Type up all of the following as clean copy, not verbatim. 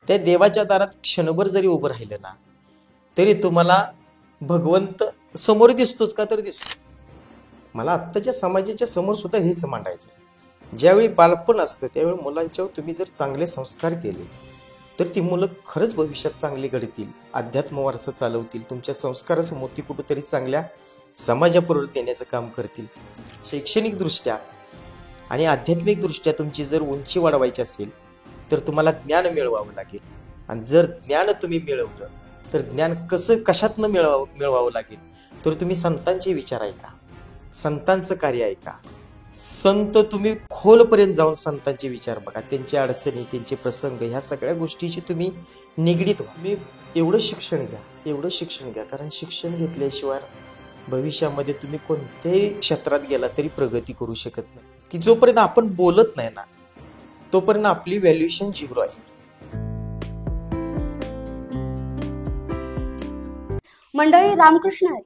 त्या देवाच्या दारात क्षणभर जरी उभं राहिलं ना तरी तुम्हाला भगवंत समोर दिसतोच का तर दिसतो. मला आत्ताच्या समाजाच्या समोर सुद्धा हेच मांडायचं. ज्यावेळी बालपण असतं त्यावेळी मुलांच्यावर तुम्ही जर चांगले संस्कार केले तर ती मुलं खरंच भविष्यात चांगली घडतील, अध्यात्म वारसा चालवतील, तुमच्या संस्काराचं मोती कुठंतरी चांगल्या समाजापुढे देण्याचं काम करतील. शैक्षणिकदृष्ट्या आणि आध्यात्मिकदृष्ट्या तुमची जर उंची वाढवायची असेल तर तुम्हाला ज्ञान मिळवावं लागेल. आणि जर ज्ञान तुम्ही मिळवलं तर ज्ञान कशातनं मिळवावं लागेल तर तुम्ही संतांचे विचार ऐका, संतांचं कार्य ऐका. संत तुम्ही खोलपर्यंत जाऊन संतांचे विचार बघा, त्यांच्या अडचणी, त्यांचे प्रसंग, ह्या सगळ्या गोष्टीची तुम्ही निगडीत व्हा. तुम्ही एवढं शिक्षण घ्या, कारण शिक्षण घेतल्याशिवाय भविष्यामध्ये तुम्ही कोणत्याही क्षेत्रात गेला तरी प्रगती करू शकत नाही. की जोपर्यंत आपण बोलत नाही ना तोपर्यंत आपली व्हॅल्युएशन 0 आहे. मंडळी, रामकृष्ण हरी.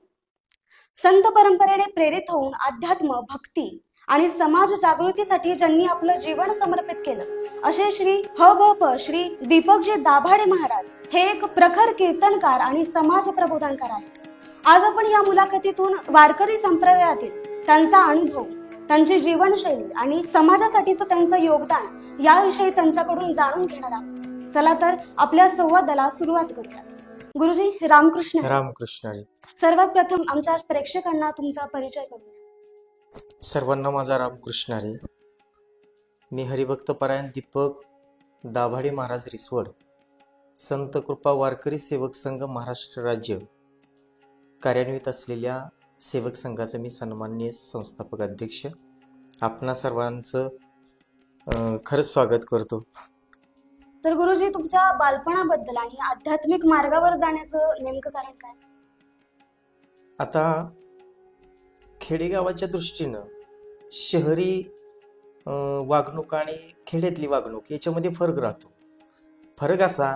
संत परंपरेने प्रेरित होऊन अध्यात्म, भक्ती आणि समाज जागृतीसाठी ज्यांनी आपलं जीवन समर्पित केलं असे श्री दीपकजी दाभाडे महाराज हे एक प्रखर कीर्तनकार आणि समाज प्रबोधनकार आहेत. आज आपण या मुलाखतीतून वारकरी संप्रदायातील त्यांचा अनुभव, त्यांची जीवनशैली आणि समाजासाठीचं त्यांचं योगदान याविषयी त्यांच्याकडून जाणून घेणार आहोत. चला तर आपल्या संवादाला सुरुवात करूया. गुरुजी, रामकृष्ण. रामकृष्ण. सर्वात प्रथम आमच्या प्रेक्षकांना तुमचा परिचय करून द्या. सर्वांना माझा रामकृष्ण हरी. मी हरिभक्तपरायण दीपक दाभाडे महाराज रिसवड, संत कृपा वारकरी सेवक संघ महाराष्ट्र राज्य कार्यान्वित असलेल्या सेवक संघाचा मी सन्माननीय संस्थापक अध्यक्ष. आपणा सर्वांचं खरंच स्वागत करतो. तर गुरुजी, तुमच्या बालपणाबद्दल आणि आध्यात्मिक मार्गावर जाण्याचं नेमकं कारण काय? आता खेडेगावाच्या दृष्टीनं शहरी वागणूक आणि खेड्यातली वागणूक याच्यामध्ये फरक राहतो. फरक असा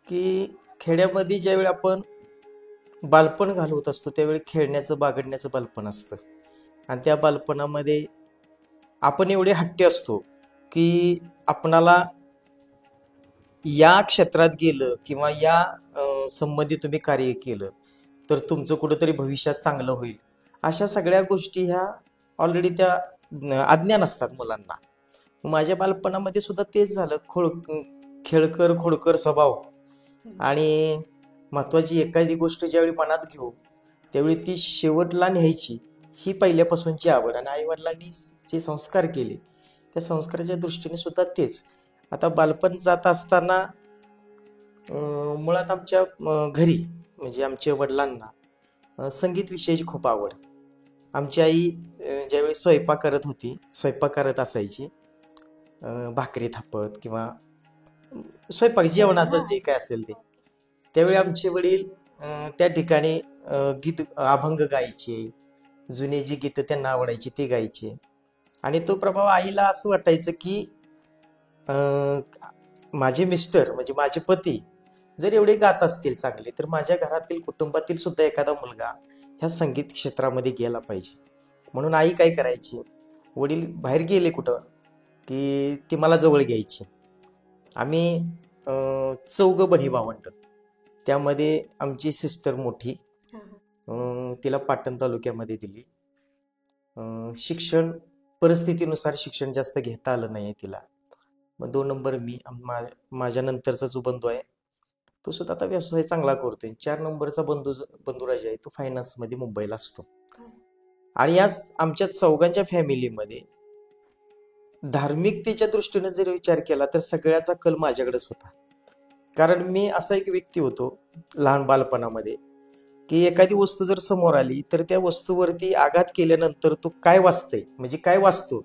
की खेड्यामध्ये ज्यावेळी आपण बालपण घालवत असतो त्यावेळी खेळण्याचं, बागडण्याचं बालपण असतं. आणि त्या बालपणामध्ये आपण एवढे हट्टी असतो की आपणाला या क्षेत्रात गेलं किंवा या संबंधी तुम्ही कार्य केलं तर तुमचं कुठंतरी भविष्यात चांगलं होईल, अशा सगळ्या गोष्टी ह्या ऑलरेडी त्या अज्ञान असतात मुलांना. माझ्या बालपणामध्ये सुद्धा तेच झालं. खेळकर खोडकर स्वभाव आणि महत्वाची एखादी गोष्ट ज्यावेळी मनात घेऊ त्यावेळी ती शेवटला न्यायची ही पहिल्यापासूनची आवड. आणि आईवडिलांनी जे संस्कार केले त्या संस्काराच्या दृष्टीने सुद्धा तेच. आता बालपण जात असताना मुळात आमच्या घरी म्हणजे आमच्या वडिलांना संगीत विषयाची खूप आवड. आमची आई ज्यावेळी स्वयंपाक करत असायची, भाकरी थापत किंवा स्वयंपाक जेवणाचं जे काय असेल ते, त्यावेळी आमचे वडील त्या ठिकाणी अभंग गायचे, जुने जी गीतं त्यांना आवडायची ते गायचे. आणि तो प्रभाव आईला असं वाटायचं की माझे मिस्टर म्हणजे माझे पती जर एवढे गात असतील चांगले तर माझ्या घरातील कुटुंबातील सुद्धा एखादा मुलगा ह्या संगीत क्षेत्रामध्ये गेला पाहिजे. म्हणून आई काय करायची, वडील बाहेर गेले कुठं की ती मला जवळ घ्यायची. आम्ही 4 बहिणी भावंड, त्यामध्ये आमची सिस्टर मोठी, तिला पाटण तालुक्यामध्ये दिली. शिक्षण परिस्थितीनुसार शिक्षण जास्त घेता आलं नाही तिला. मग 2 नंबर मी, माझ्या नंतरचा जो बंधू आहे तो सुद्धा आता व्यवसाय चांगला करतोय. 4 नंबरचा बंधुराज आहे तो फायनान्समध्ये मुंबईला असतो. आणि या आमच्या 4घांच्या फॅमिलीमध्ये धार्मिकतेच्या दृष्टीने जर विचार केला तर सगळ्याचा कल माझ्याकडेच होता. कारण मी असा एक व्यक्ती होतो लहान बालपणामध्ये की एखादी वस्तू जर समोर आली तर त्या वस्तूवरती आघात केल्यानंतर तो काय वाचतंय म्हणजे काय वाचतो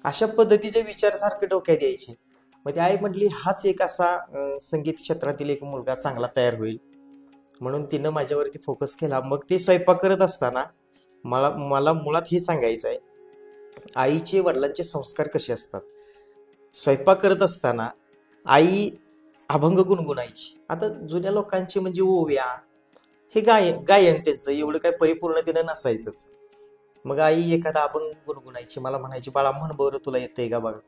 अशा पद्धतीचे विचार सारखे डोक्यात यायचे. मग ती आई म्हटली हाच एक असा संगीत क्षेत्रातील एक मुलगा चांगला तयार होईल, म्हणून तिनं माझ्यावरती फोकस केला. मग ते स्वयंपाक करत असताना मला मुळात हे सांगायचं आहे, आईचे वडिलांचे संस्कार कसे असतात. स्वयंपाक करत असताना आई अभंग गुणगुणायची. आता जुन्या लोकांचे म्हणजे ओव्या हे गायन त्यांचं एवढं काय परिपूर्णतेनं नसायचंच. मग आई एखादा अभंग गुणगुणायची, मला म्हणायची बाळा म्हण बरं तुला येतंय का बघा.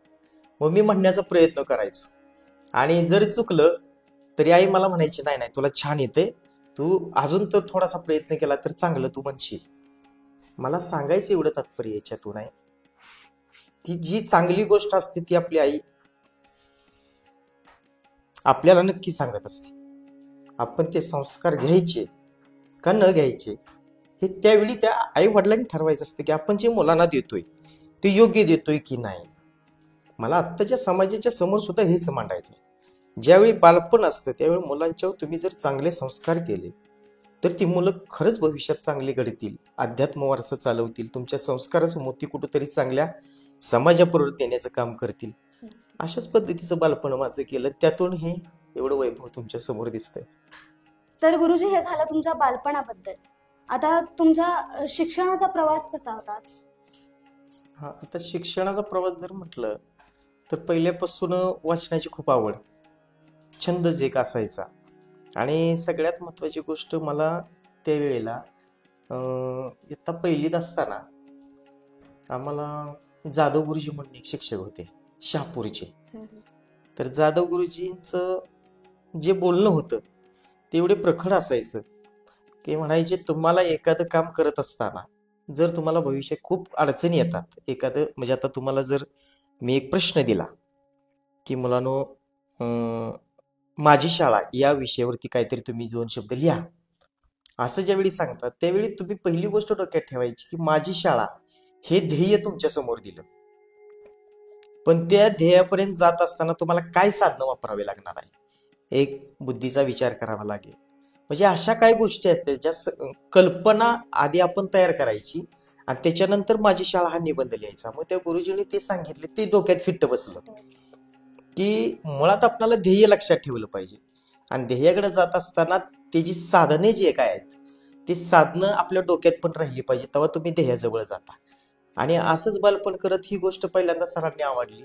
मग मी म्हणण्याचा प्रयत्न करायचो. आणि जर चुकलं तरी आई मला म्हणायची, नाही नाही तुला छान येते, तू अजून तर थोडासा प्रयत्न केला तर चांगलं तू म्हणशील. मला सांगायचं एवढं तात्पर्य याच्यातून आहे की जी चांगली गोष्ट असते ती आपली आई आपल्याला नक्की सांगत असते. आपण ते संस्कार घ्यायचे का न घ्यायचे हे त्यावेळी त्या आई वडिलांनी ठरवायचं असतं की आपण जे मुलांना देतोय ते योग्य देतोय की नाही. मला आत्ताच्या समाजाच्या समोर सुद्धा हेच मांडायचं आहे. ज्यावेळी बालपण असतं त्यावेळी मुलांच्यावर तुम्ही जर चांगले संस्कार केले तर ती मुलं खरंच भविष्यात चांगली घडतील, अध्यात्म वारसा चालवतील, तुमच्या संस्काराचं मोती कुठंतरी चांगल्या समाजापुढे देण्याचं काम करतील. अशाच पद्धतीचं बालपण माझं केलं, त्यातून हे एवढं वैभव तुमच्या समोर दिसतंय. तर गुरुजी हे झालं तुमच्या बालपणाबद्दल. आता तुमच्या शिक्षणाचा प्रवास कसा होता? हा, आता शिक्षणाचा प्रवास जर म्हटलं तर पहिल्यापासून वाचनाची खूप आवड, छंदच एक असायचा. आणि सगळ्यात महत्त्वाची गोष्ट मला त्यावेळेला इयत्ता पहिलीत असताना आम्हाला जाधव गुरुजी म्हणून एक शिक्षक होते शहापूरचे. तर जाधव गुरुजींचं जे बोलणं होतं ते एवढे प्रखर असायचं. ते म्हणायचे, तुम्हाला एखादं काम करत असताना जर तुम्हाला भविष्यात खूप अडचणी येतात, एखादं म्हणजे आता तुम्हाला जर मी एक प्रश्न दिला की मुलांनो माझी शाळा या विषयावरती काहीतरी तुम्ही 2 शब्द लिहा, असं ज्यावेळी सांगतात त्यावेळी तुम्ही पहिली गोष्ट डोक्यात ठेवायची की माझी शाळा हे ध्येय तुमच्या समोर दिलं, पण त्या ध्येयापर्यंत जात असताना तुम्हाला काय साधनं वापरावे लागणार आहे, एक बुद्धीचा विचार करावा लागेल. म्हणजे अशा काही गोष्टी असतात ज्या कल्पना आधी आपण तयार करायची आणि त्याच्यानंतर माझी शाळा हा निबंध लिहायचा. मग त्या गुरुजींनी ते सांगितले, ते डोक्यात फिट्ट बसलं की मुळात आपल्याला ध्येय लक्षात ठेवलं पाहिजे आणि ध्येयाकडे जात असताना त्याची साधने जे काय आहेत ती साधनं आपल्या डोक्यात पण राहिली पाहिजे, तेव्हा तुम्ही ध्येयाजवळ जाता. आणि असंच बालपण करत ही गोष्ट पहिल्यांदा सरांनी आवडली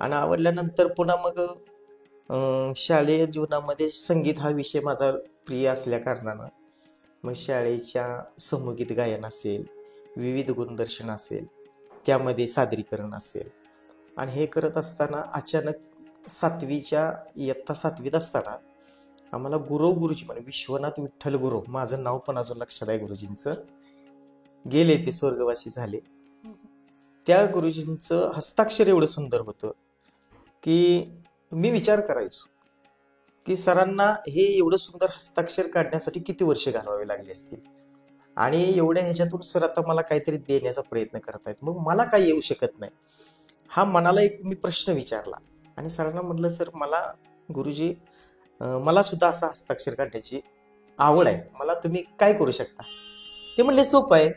आणि आवडल्यानंतर पुन्हा मग शालेय जीवनामध्ये संगीत हा विषय माझा प्रिय असल्या कारणानं मग शाळेच्या समूहगीत गायन असेल, विविध गुणदर्शन असेल, त्यामध्ये सादरीकरण असेल. आणि हे करत असताना अचानक इयत्ता 7वीत असताना आम्हाला गुरुजी म्हणजे विश्वनाथ विठ्ठल गुरु, माझं नाव पण अजून लक्षात आहे गुरुजींचं, गेले ते स्वर्गवासी झाले. त्या गुरुजींचं हस्ताक्षर एवढं सुंदर होतं की मी विचार करायचो की सरांना हे एवढं सुंदर हस्ताक्षर काढण्यासाठी किती वर्ष घालवावे लागले असतील आणि एवढ्या ह्याच्यातून सर आता मला काहीतरी देण्याचा प्रयत्न करतायत, मग मला काय येऊ शकत नाही, हा मनाला एक मी प्रश्न विचारला. आणि सरांना म्हटलं, सर मला गुरुजी मला सुद्धा असा हस्ताक्षर काढण्याची आवड आहे, मला तुम्ही काय करू शकता. ते म्हणले, सोपं आहे,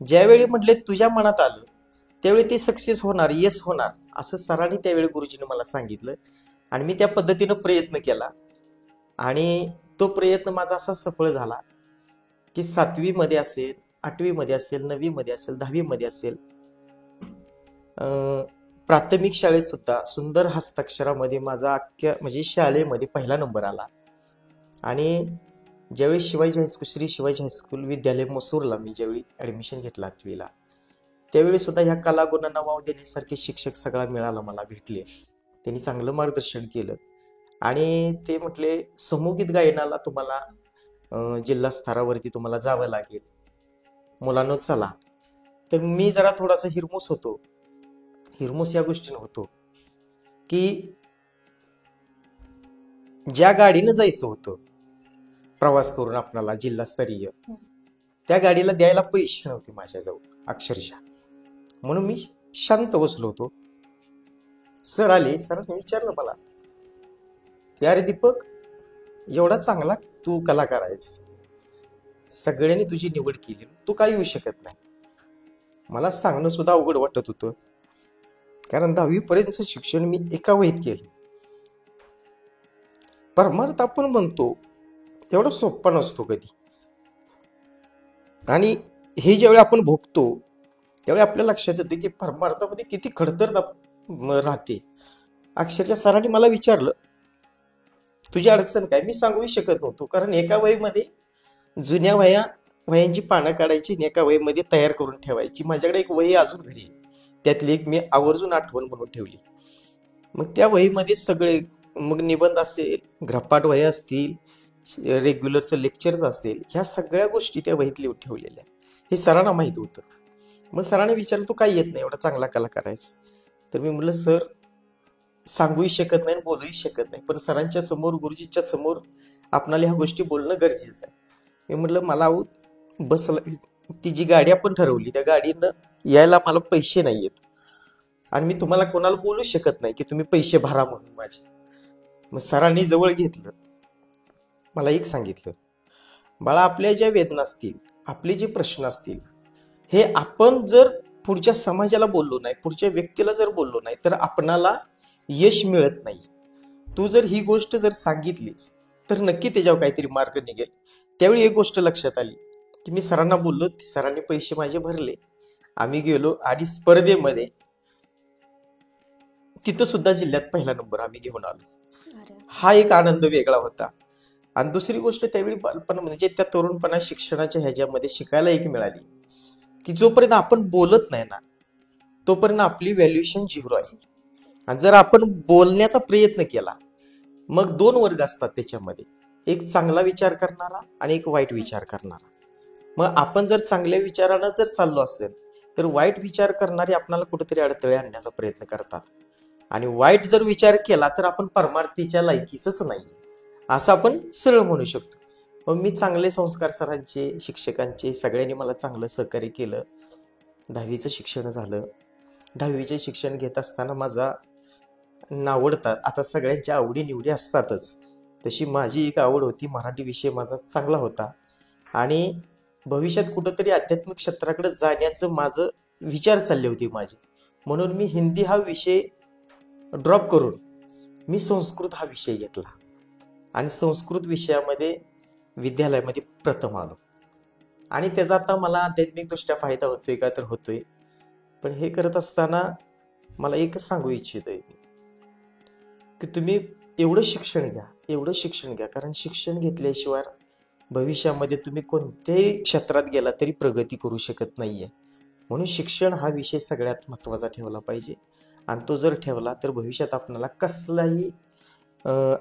ज्यावेळी म्हटले तुझ्या मनात आलं त्यावेळी ते सक्सेस होणार, येस होणार, असं सरांनी त्यावेळी गुरुजीने मला सांगितलं. आणि मी त्या पद्धतीनं प्रयत्न केला आणि तो प्रयत्न माझा असा सफळ झाला की 7वीमध्ये असेल, 8वीमध्ये असेल, 9वीमध्ये असेल, 10वीमध्ये असेल, प्राथमिक शाळेत सुद्धा सुंदर हस्ताक्षरामध्ये माझा म्हणजे शाळेमध्ये पहिला नंबर आला. आणि ज्यावेळी श्री शिवाजी हायस्कूल विद्यालय मसूरला मी ज्यावेळी ऍडमिशन घेतलं 8वीला, त्यावेळी सुद्धा ह्या कलागुणांना वाव देण्यासारखे शिक्षक सगळा मिळाला, मला भेटले. त्यांनी चांगलं मार्गदर्शन केलं आणि ते म्हटले, समूहगीत गायनाला तुम्हाला जिल्हा स्तरावरती तुम्हाला जावं लागेल, मुलांनो चला. तर मी जरा थोडासा हिरमूस या गोष्टीनं होतो की ज्या गाडीनं जायचं होतं प्रवास करून आपल्याला जिल्हास्तरीय, त्या गाडीला द्यायला पैसे नव्हते माझ्याजवळ अक्षरशः. म्हणून मी शांत बसलो होतो. सर आले, सरांनी विचारलं मला की अरे दीपक, एवढा चांगला तू कलाकार आहेस, सगळ्यांनी तुझी निवड केली, तू काय येऊ शकत नाही. मला सांगणं सुद्धा अवघड वाटत होतं कारण 10वी पर्यंतचं शिक्षण मी एका वहीत केलं. परमार्थ आपण म्हणतो तेवढा सोपा नसतो कधी, आणि हे ज्यावेळी आपण भोगतो त्यावेळी आपल्या लक्षात येतं की परमार्थामध्ये किती खडतर राहते. अक्षरशः सरांनी मला विचारलं तुझी अडचण काय, मी सांगू शकत नव्हतो कारण एका वहीमध्ये जुन्या वह्यांची पानं काढायची आणि एका वहीमध्ये तयार करून ठेवायची. माझ्याकडे एक वही अजून घरी, त्यातली एक मी आवर्जून आठवण म्हणून ठेवली. मग त्या वहीमध्ये सगळे मग निबंध असेल, गृहपाठ वह्या असतील, रेग्युलरचं लेक्चर्स असेल, ह्या सगळ्या गोष्टी त्या वहीत लिहून ठेवलेल्या. हे सरांना माहीत होतं. मग सरांनी विचारलं, तू काय येत नाही एवढा चांगला कलाकार आहेस? तर मी म्हटलं, सर सांगूही शकत नाही आणि बोलूही शकत नाही, पण सरांच्या समोर, गुरुजींच्या समोर आपणाला ह्या गोष्टी बोलणं गरजेचं आहे. मी म्हटलं, मला बसला ती जी गाडी आपण ठरवली त्या गाडीनं यायला मला पैसे नाही आहेत आणि मी तुम्हाला कोणाला बोलू शकत नाही की तुम्ही पैसे भरा म्हणून माझे. मग सरांनी जवळ घेतलं, मला एक सांगितलं, बाळा आपल्या ज्या वेदना असतील, आपले जे प्रश्न असतील, हे आपण जर पुढच्या समाजाला बोललो नाही, पुढच्या व्यक्तीला जर बोललो नाही तर आपणाला यश मिळत नाही. तू जर ही गोष्ट जर सांगितलीस तर नक्की त्याच्यावर काहीतरी मार्ग निघेल. त्यावेळी एक गोष्ट लक्षात आली की मी सरांना बोललो, सरांनी पैसे माझे भरले, आम्ही गेलो आणि स्पर्धेमध्ये तिथं सुद्धा जिल्ह्यात पहिला नंबर आम्ही घेऊन आलो. अरे हा एक आनंद वेगळा होता. आणि दुसरी गोष्ट त्यावेळी बालपण म्हणजे त्या तरुणपणा शिक्षणाच्या ह्याच्यामध्ये शिकायला एक मिळाली की जोपर्यंत आपण बोलत नाही ना तोपर्यंत आपली व्हॅल्युएशन झिरो आहे. आणि जर आपण बोलण्याचा प्रयत्न केला, मग दोन वर्ग असतात त्याच्यामध्ये, एक चांगला विचार करणारा आणि एक वाईट विचार करणारा. मग आपण जर चांगल्या विचारानं जर चाललो असेल तर वाईट विचार करणारे आपल्याला कुठेतरी अडथळे आणण्याचा प्रयत्न करतात, आणि वाईट जर विचार केला तर आपण परमार्थीच्या लायकीच नाही, असं आपण सरळ म्हणू शकतो. मग मी चांगले संस्कार सरांचे, शिक्षकांचे, सगळ्यांनी मला चांगलं सहकार्य केलं. 10वीचं शिक्षण झालं. 10वीचे शिक्षण घेत असताना माझा नावडता, आता सगळ्यांच्या आवडी निवडी असतातच, तशी माझी एक आवड होती, मराठी विषय माझा चांगला होता आणि भविष्यात कुठंतरी आध्यात्मिक क्षेत्राकडे जाण्याचं माझं विचार चालले होते माझे. म्हणून मी हिंदी हा विषय ड्रॉप करून मी संस्कृत हा विषय घेतला आणि संस्कृत विषयामध्ये विद्यालयामध्ये प्रथम आलो. आणि त्याचा आता मला आध्यात्मिकदृष्ट्या फायदा होतोय का तर होतोय. पण हे करत असताना मला एकच सांगू इच्छितोय की तुम्ही एवढं शिक्षण घ्या, कारण शिक्षण घेतल्याशिवाय भविष्यामध्ये तुम्ही कोणत्याही क्षेत्रात गेला तरी प्रगती करू शकत नाहीये. म्हणून शिक्षण हा विषय सगळ्यात महत्त्वाचा ठेवला पाहिजे, आणि तो जर ठेवला तर भविष्यात आपल्याला कसलाही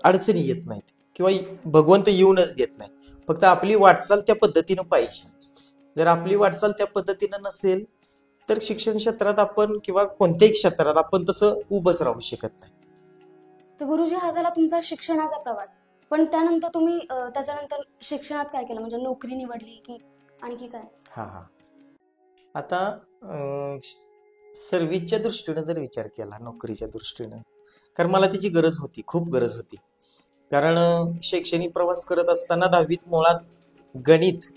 अडचणी येत नाहीत किंवा भगवंत येऊनच देत नाही. फक्त आपली वाटचाल त्या पद्धतीनं पाहिजे. जर आपली वाटचाल त्या पद्धतीनं नसेल तर शिक्षण क्षेत्रात आपण किंवा कोणत्याही क्षेत्रात आपण तसं उभंच राहू शकत नाही. तर गुरुजी, हा झाला तुमचा शिक्षणाचा प्रवास. पण त्यानंतर तुम्ही त्याच्यानंतर शिक्षणात काय केलं? म्हणजे नोकरी निवडली की आणखी काय? हा आता सर्व्हिसच्या दृष्टीनं जर विचार केला, नोकरीच्या दृष्टीनं, कारण मला त्याची गरज होती, खूप गरज होती. कारण शैक्षणिक प्रवास करत असताना 10वीत मुळात गणित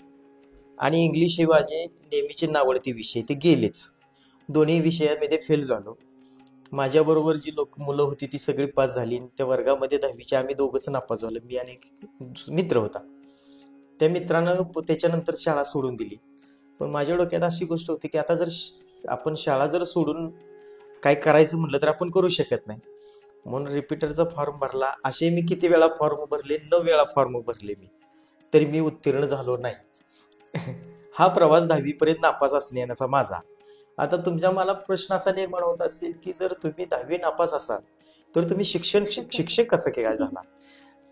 आणि इंग्लिश हे माझे नेहमीचे नावडते विषय ते गेलेच. दोन्ही विषयामध्ये फेल झालो. माझ्याबरोबर जी मुलं होती ती सगळी पास झाली. त्या वर्गामध्ये 10वीच्या आम्ही दोघंच नापास झालो, मी आणि एक मित्र होता. त्या मित्रानं त्याच्यानंतर शाळा सोडून दिली. पण माझ्या डोक्यात अशी गोष्ट होती की आता जर आपण शाळा जर सोडून काय करायचं म्हटलं तर आपण करू शकत नाही. म्हणून रिपीटरचा फॉर्म भरला. असे मी किती वेळा फॉर्म भरले, 9 वेळा फॉर्म भरले मी, तरी मी उत्तीर्ण झालो नाही. हा प्रवास 10वी पर्यंत नापास असण्याचा माझा. आता तुमच्या मला प्रश्न असा निर्माण होत असेल की जर तुम्ही 10वी नापास असाल तर तुम्ही शिक्षक कसं काय झाला,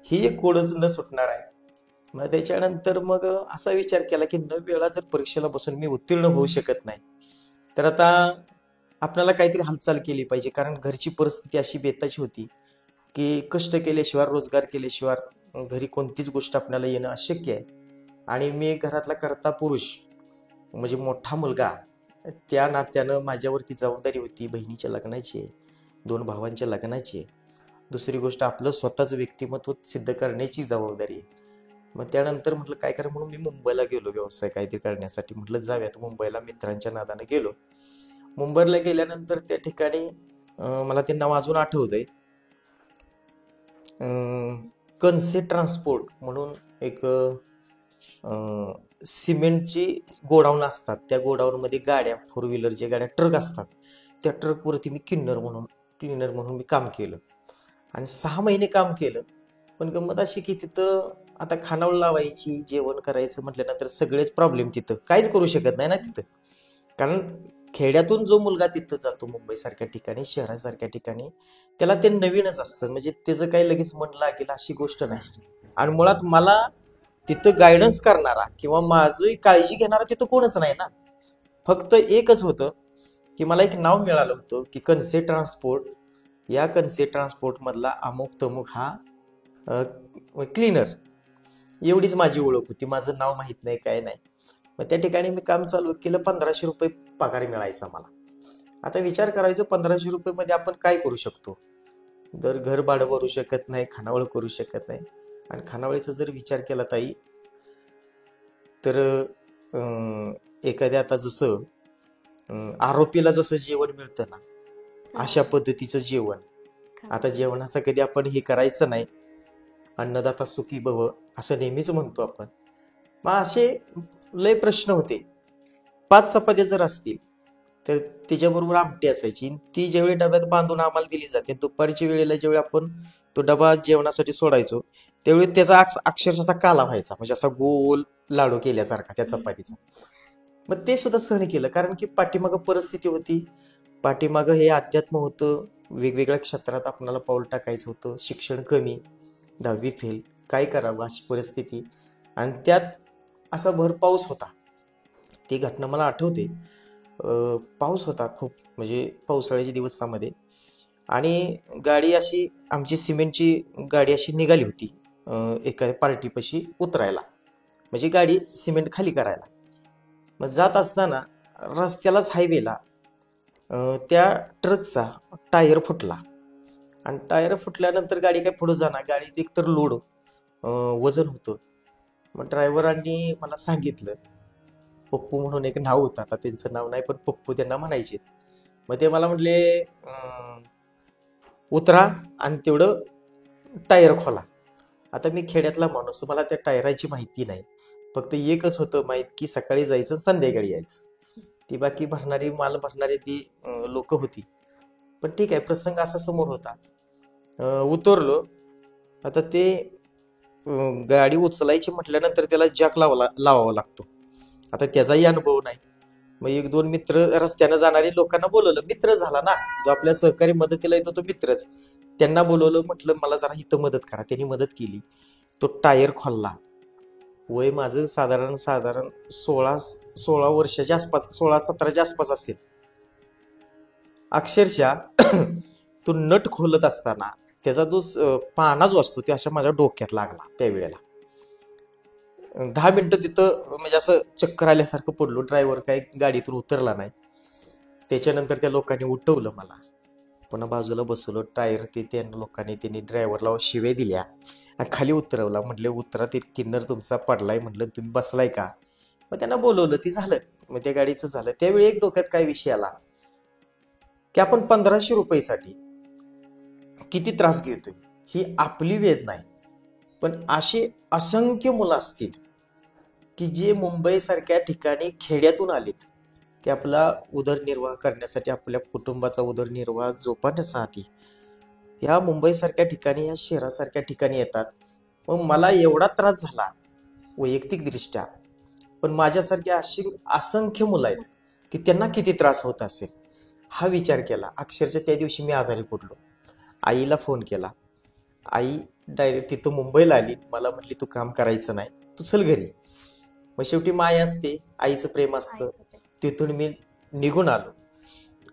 ही एक कोडच न सुटणार आहे. मग त्याच्यानंतर मग असा विचार केला की 9 वेळा जर परीक्षेला बसून मी उत्तीर्ण होऊ शकत नाही तर आता आपल्याला काहीतरी हालचाल केली पाहिजे. कारण घरची परिस्थिती अशी बेताची होती की कष्ट केल्याशिवाय, रोजगार केल्याशिवाय घरी कोणतीच गोष्ट आपल्याला येणं अशक्य आहे. आणि मी घरातला कर्ता पुरुष म्हणजे मोठा मुलगा, त्या नात्यानं माझ्यावरती जबाबदारी होती बहिणीच्या लग्नाची, 2 भावांच्या लग्नाची. दुसरी गोष्ट आपलं स्वतःचं व्यक्तिमत्व सिद्ध करण्याची जबाबदारी आहे. मग त्यानंतर म्हटलं काय करा, म्हणून मी मुंबईला गेलो व्यवसाय काहीतरी करण्यासाठी. म्हटलं जाऊयात मुंबईला, मित्रांच्या नादानं गेलो. मुंबईला गेल्यानंतर त्या ठिकाणी मला ते नाव अजून आठवतंय, कनसे ट्रान्सपोर्ट म्हणून एक सिमेंटची गोडाऊन असतात. त्या गोडाऊनमध्ये गाड्या, 4 व्हीलरच्या गाड्या, ट्रक असतात. त्या ट्रकवरती मी क्लिनर म्हणून मी काम केलं आणि 6 महिने काम केलं. पण गंमत अशी की तिथं आता खानावळ लावायची, जेवण करायचं म्हटल्यानंतर सगळेच प्रॉब्लेम, तिथं काहीच करू शकत नाही ना तिथं. कारण खेड्यातून जो मुलगा तिथं जातो मुंबईसारख्या ठिकाणी, शहरासारख्या ठिकाणी, त्याला ते नवीनच असतं. म्हणजे त्याचं काही लगेच मन लागेल अशी गोष्ट नाही. आणि मुळात मला तिथं गायडन्स करणारा किंवा माझी काळजी घेणारा तिथं कोणच नाही ना. फक्त एकच होतं की मला एक नाव मिळालं होतं की कनसे ट्रान्सपोर्ट, या कनसे ट्रान्सपोर्ट मधला अमुक तमुक हा क्लीनर. एवढीच माझी ओळख होती, माझं नाव माहित नाही, काय नाही. मग त्या ठिकाणी मी काम चालू केलं. 1500 रुपये पगार मिळायचा मला. आता विचार करायचो 1500 रुपये मध्ये आपण काय करू शकतो. तर घर भाडं भरू शकत नाही, खानावळ करू शकत नाही. आणि खानावळीचा जर विचार केला ताई, तर एखाद्या आता जसं आरोपीला जसं जेवण मिळतं ना, अशा पद्धतीचं जेवण. आता जेवणाचं कधी आपण हे करायचं नाही, अन्नदाता सुखी भव असं नेहमीच म्हणतो आपण. मग असे लय प्रश्न होते. 5 चपात्या जर असतील तर त्याच्याबरोबर आमटी असायची. ती ज्यावेळी डब्यात बांधून आम्हाला दिली जाते, दुपारच्या वेळेला ज्यावेळी आपण तो डबा जेवणासाठी सोडायचो, त्यावेळी त्याचा अक्षरशः काला व्हायचा, म्हणजे असा गोल लाडू केल्यासारखा त्या चपातीचा. मग ते सुद्धा सहन केलं, कारण की पाठीमागं परिस्थिती होती, पाठीमागं हे अध्यात्म होतं, वेगवेगळ्या क्षेत्रात आपल्याला पाऊल टाकायचं होतं, शिक्षण कमी, 10वी फेल, काय करावं अशी परिस्थिती. आणि त्यात असा भर पाऊस होता. ती घटना मला आठवते. पाऊस होता खूप, म्हणजे पावसाळ्याच्या दिवसामध्ये. आणि गाडी अशी, आमची सिमेंटची गाडी अशी निघाली होती एका पार्टीपाशी उतरायला, म्हणजे गाडी सिमेंट खाली करायला. मग जात असताना रस्त्यालाच हायवेला त्या ट्रकचा टायर फुटला. आणि टायर फुटल्यानंतर गाडी काय पुढे जाणार, गाडीत एकतर लोड वजन होतं. मग ड्रायव्हरांनी मला सांगितलं, पप्पू म्हणून एक नाव होतं, आता त्यांचं नाव नाही पण पप्पू त्यांना म्हणायचे. मग ते मला म्हटले उतरा आणि तेवढं टायर खोला. आता मी खेड्यातला माणूस, मला त्या टायराची माहिती नाही. फक्त एकच होतं माहीत की सकाळी जायचं संध्याकाळी यायचं. ती बाकी भरणारी, माल भरणारी ती लोक होती. पण ठीक आहे, प्रसंग असा समोर होता. उतरलो. आता ते गाडी उचलायची म्हटल्यानंतर त्याला जॅक लावावा लागतो. आता त्याचाही अनुभव नाही. मग 1-2 मित्र रस्त्यानं जाणारे लोकांना बोलवलं, मित्र झाला ना, जो आपल्या सहकारी मदतीला येतो तो मित्रच. त्यांना बोलवलं, म्हटलं मला जरा इथं मदत करा. त्यांनी मदत केली. तो टायर खोलला. वय माझं साधारण 16 वर्षाच्या आसपास, 16-17च्या आसपास असेल. अक्षरशः तो नट खोलत असताना त्याचा जो पाना जो असतो ते अशा माझ्या डोक्यात लागला. त्यावेळेला 10 मिनिटं तिथं म्हणजे असं चक्कर आल्यासारखं पडलो. ड्रायव्हर काही गाडीतून उतरला नाही. त्याच्यानंतर त्या लोकांनी उठवलं मला, पुन्हा बाजूला बसवलं. टायर त्यांनी ड्रायव्हरला शिव्या दिल्या आणि खाली उतरवला. म्हटले उतरा, ते किन्नर तुमचा पडलाय, म्हटलं तुम्ही बसलाय का. मग त्यांना बोलवलं, ती झालं. मग त्या गाडीचं झालं. त्यावेळी एक डोक्यात काय विषय आला की आपण 1500 रुपयेसाठी किती त्रास घेतोय. ही आपली वेद नाही, पण असे असंख्य मुलं असतील की जे मुंबईसारख्या ठिकाणी खेड्यातून आलेत, ते आपला उदरनिर्वाह करण्यासाठी, आपल्या कुटुंबाचा उदरनिर्वाह जोपासण्यासाठी या मुंबईसारख्या ठिकाणी, या शहरासारख्या ठिकाणी येतात. मग मला एवढा त्रास झाला वैयक्तिकदृष्ट्या, पण माझ्यासारखी अशी असंख्य मुलं आहेत की त्यांना किती त्रास होत असेल हा विचार केला. अक्षरशः त्या दिवशी मी आजारी पडलो. आईला फोन केला. आई डायरेक्ट तिथं मुंबईला आली. मला म्हटली तू काम करायचं नाही, तू चल घरी. मग शेवटी माय असते, आईचं प्रेम असतं. तिथून मी निघून आलो.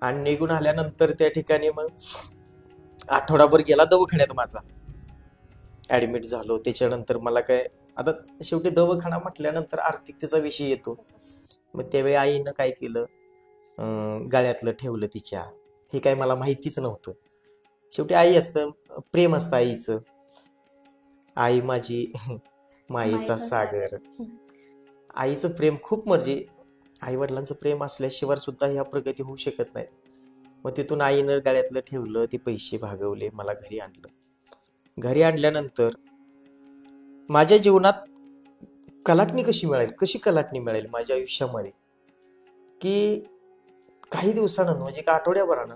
आणि निघून आल्यानंतर त्या ठिकाणी मग आठवडाभर गेला दवाखान्यात माझा, ऍडमिट झालो. त्याच्यानंतर मला काय, आता शेवटी दवाखाना म्हटल्यानंतर आर्थिकतेचा विषय येतो. मग त्यावेळी आईनं काय केलं, गळ्यातलं ठेवलं तिच्या. हे काय मला माहितीच नव्हतं. शेवटी आई असतं, प्रेम असतं आईचं. आई माझी मायेचा सागर. आईचं प्रेम खूप, म्हणजे आई वडिलांचं प्रेम असल्याशिवाय सुद्धा ह्या प्रगती होऊ शकत नाहीत. मग तिथून आईनं गळ्यातलं ठेवलं, ते पैसे भागवले, मला घरी आणलं. घरी आणल्यानंतर माझ्या जीवनात कलाटणी कशी कलाटणी मिळेल माझ्या आयुष्यामध्ये, की काही दिवसानंतर, म्हणजे एका आठवड्याभरानं